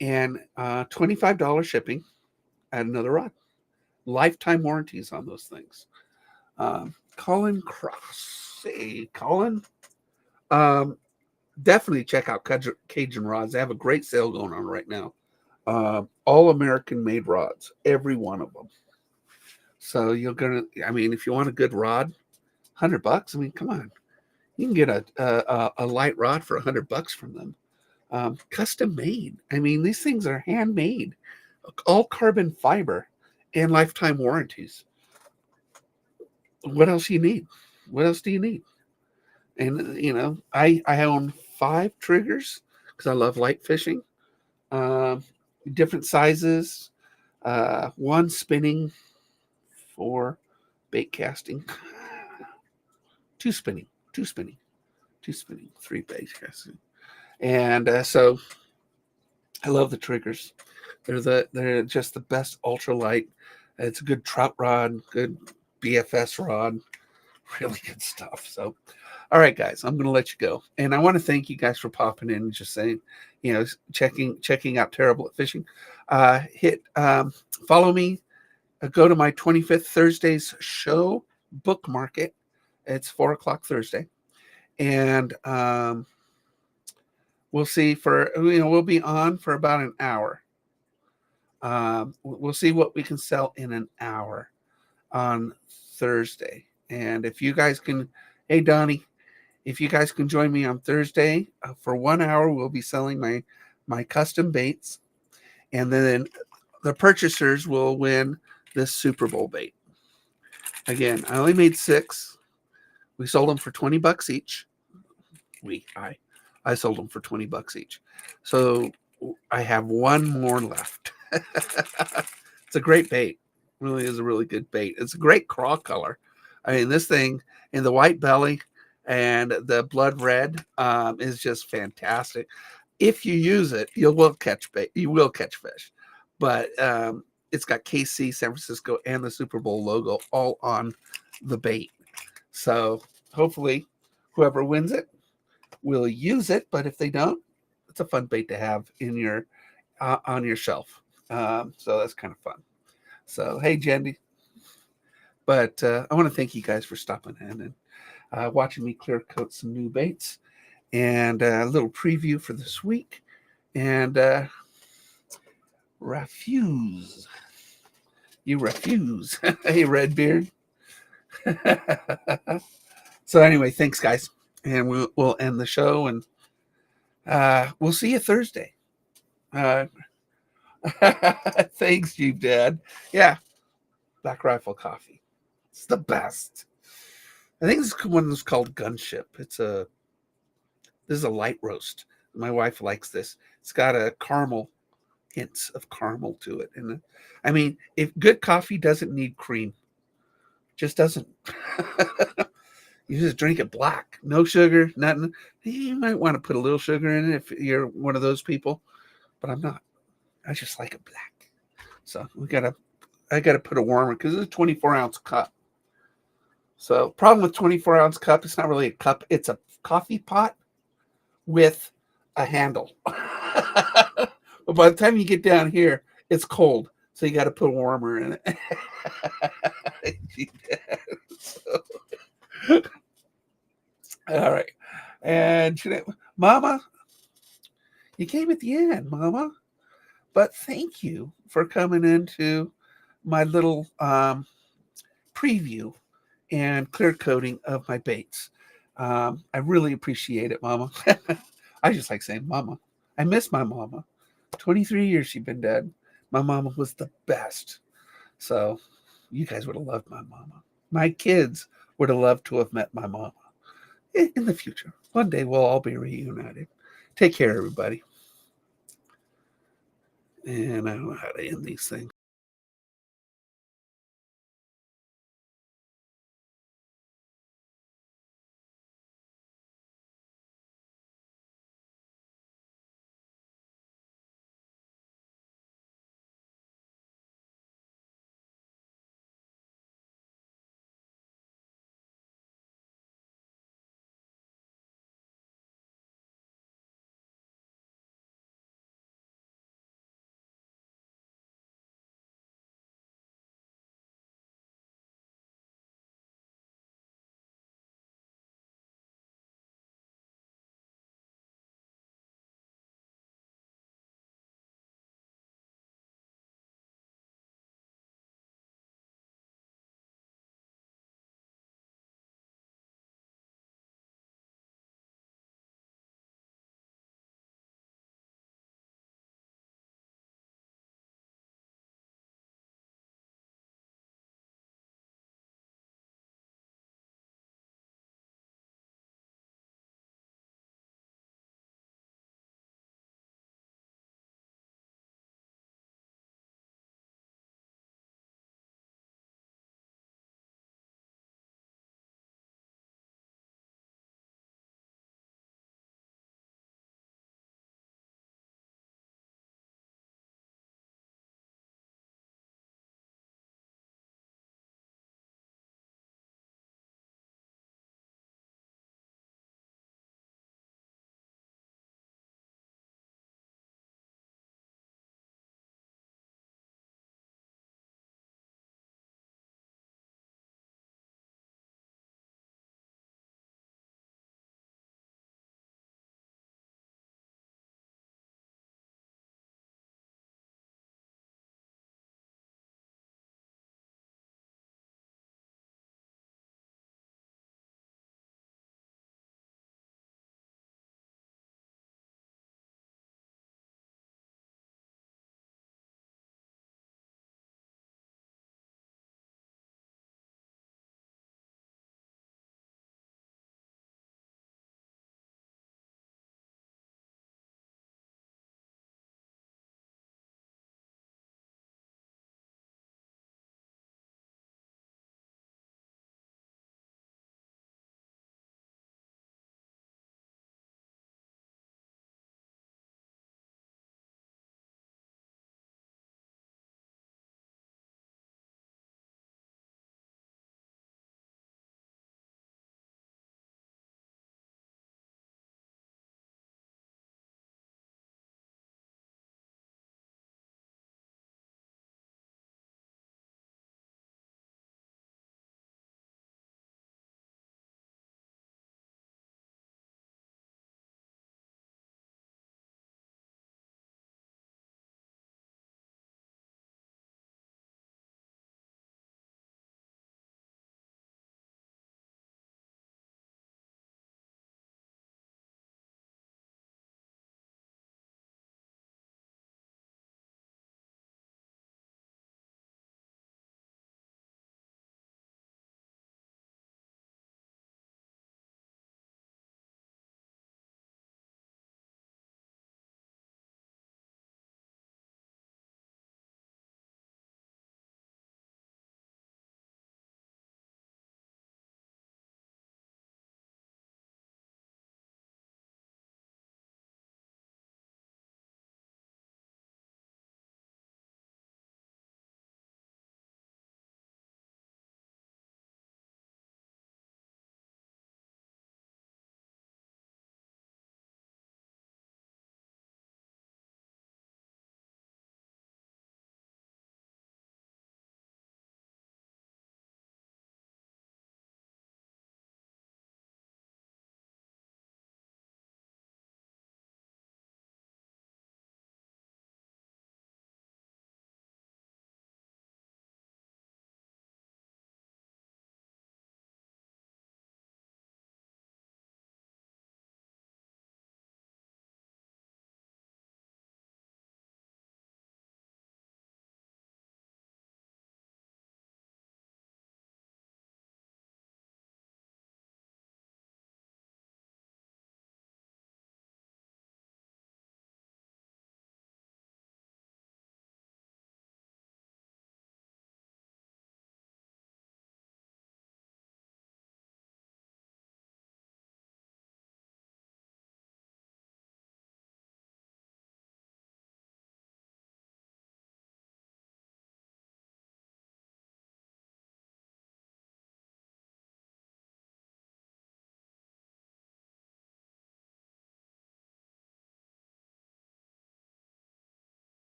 and $25 shipping. I had another rod. Lifetime warranties on those things. Colin Cross. Hey, Colin. Definitely check out Cajun Rods. They have a great sale going on right now. All American made rods, every one of them. So if you want a good rod, $100. I mean, come on, you can get a light rod for $100 from them. Custom made. I mean, these things are handmade, all carbon fiber, and lifetime warranties. What else do you need? What else do you need? And I own 5 triggers because I love light fishing. Different sizes. 1 spinning for bait casting. 2 spinning. 3 bait casting. And so I love the triggers. They're just the best ultralight. It's a good trout rod, good BFS rod, really good stuff. So, all right, guys, I'm going to let you go. And I want to thank you guys for popping in and just saying, checking out Terrible at Fishing. Follow me. Go to my 25th Thursdays show, bookmark it. It's 4:00 Thursday. And we'll see we'll be on for about an hour. We'll see what we can sell in an hour on Thursday. And if you guys can, hey, Donnie, if you guys can join me on Thursday for 1 hour, we'll be selling my custom baits. And then the purchasers will win this Super Bowl bait. Again, I only made 6. We sold them for $20 each. I sold them for $20 each. So I have 1 more left. It's a great bait. Really is a really good bait. It's a great craw color. I mean, this thing in the white belly and the blood red is just fantastic. If you use it, you will catch bait. You will catch fish. But it's got KC, San Francisco, and the Super Bowl logo all on the bait. So hopefully whoever wins it will use it. But if they don't, it's a fun bait to have in your on your shelf. So that's kind of fun. So, hey, Jandy. But I want to thank you guys for stopping in and watching me clear coat some new baits and a little preview for this week. And refuse. You refuse. Hey, Redbeard. So anyway, thanks, guys. And we'll end the show, and we'll see you Thursday. Thanks, you Dad. Yeah, Black Rifle Coffee. It's the best. I think this one is called Gunship. This is a light roast. My wife likes this. It's got a hints of caramel to it. And I mean, if good coffee doesn't need cream, just doesn't. You just drink it black, no sugar, nothing. You might want to put a little sugar in it if you're one of those people, but I'm not. I just like it black. So I gotta put a warmer because it's a 24-ounce cup. So problem with 24-ounce cup, it's not really a cup, it's a coffee pot with a handle. But by the time you get down here, it's cold. So you got to put a warmer in it. So, all right. And Mama, you came at the end, Mama. But thank you for coming into my little preview and clear coating of my baits. I really appreciate it, Mama. I just like saying Mama. I miss my mama. 23 years she's been dead. My mama was the best. So you guys would have loved my mama. My kids would have loved to have met my mama. In the future, one day we'll all be reunited. Take care, everybody. And I don't know how to end these things.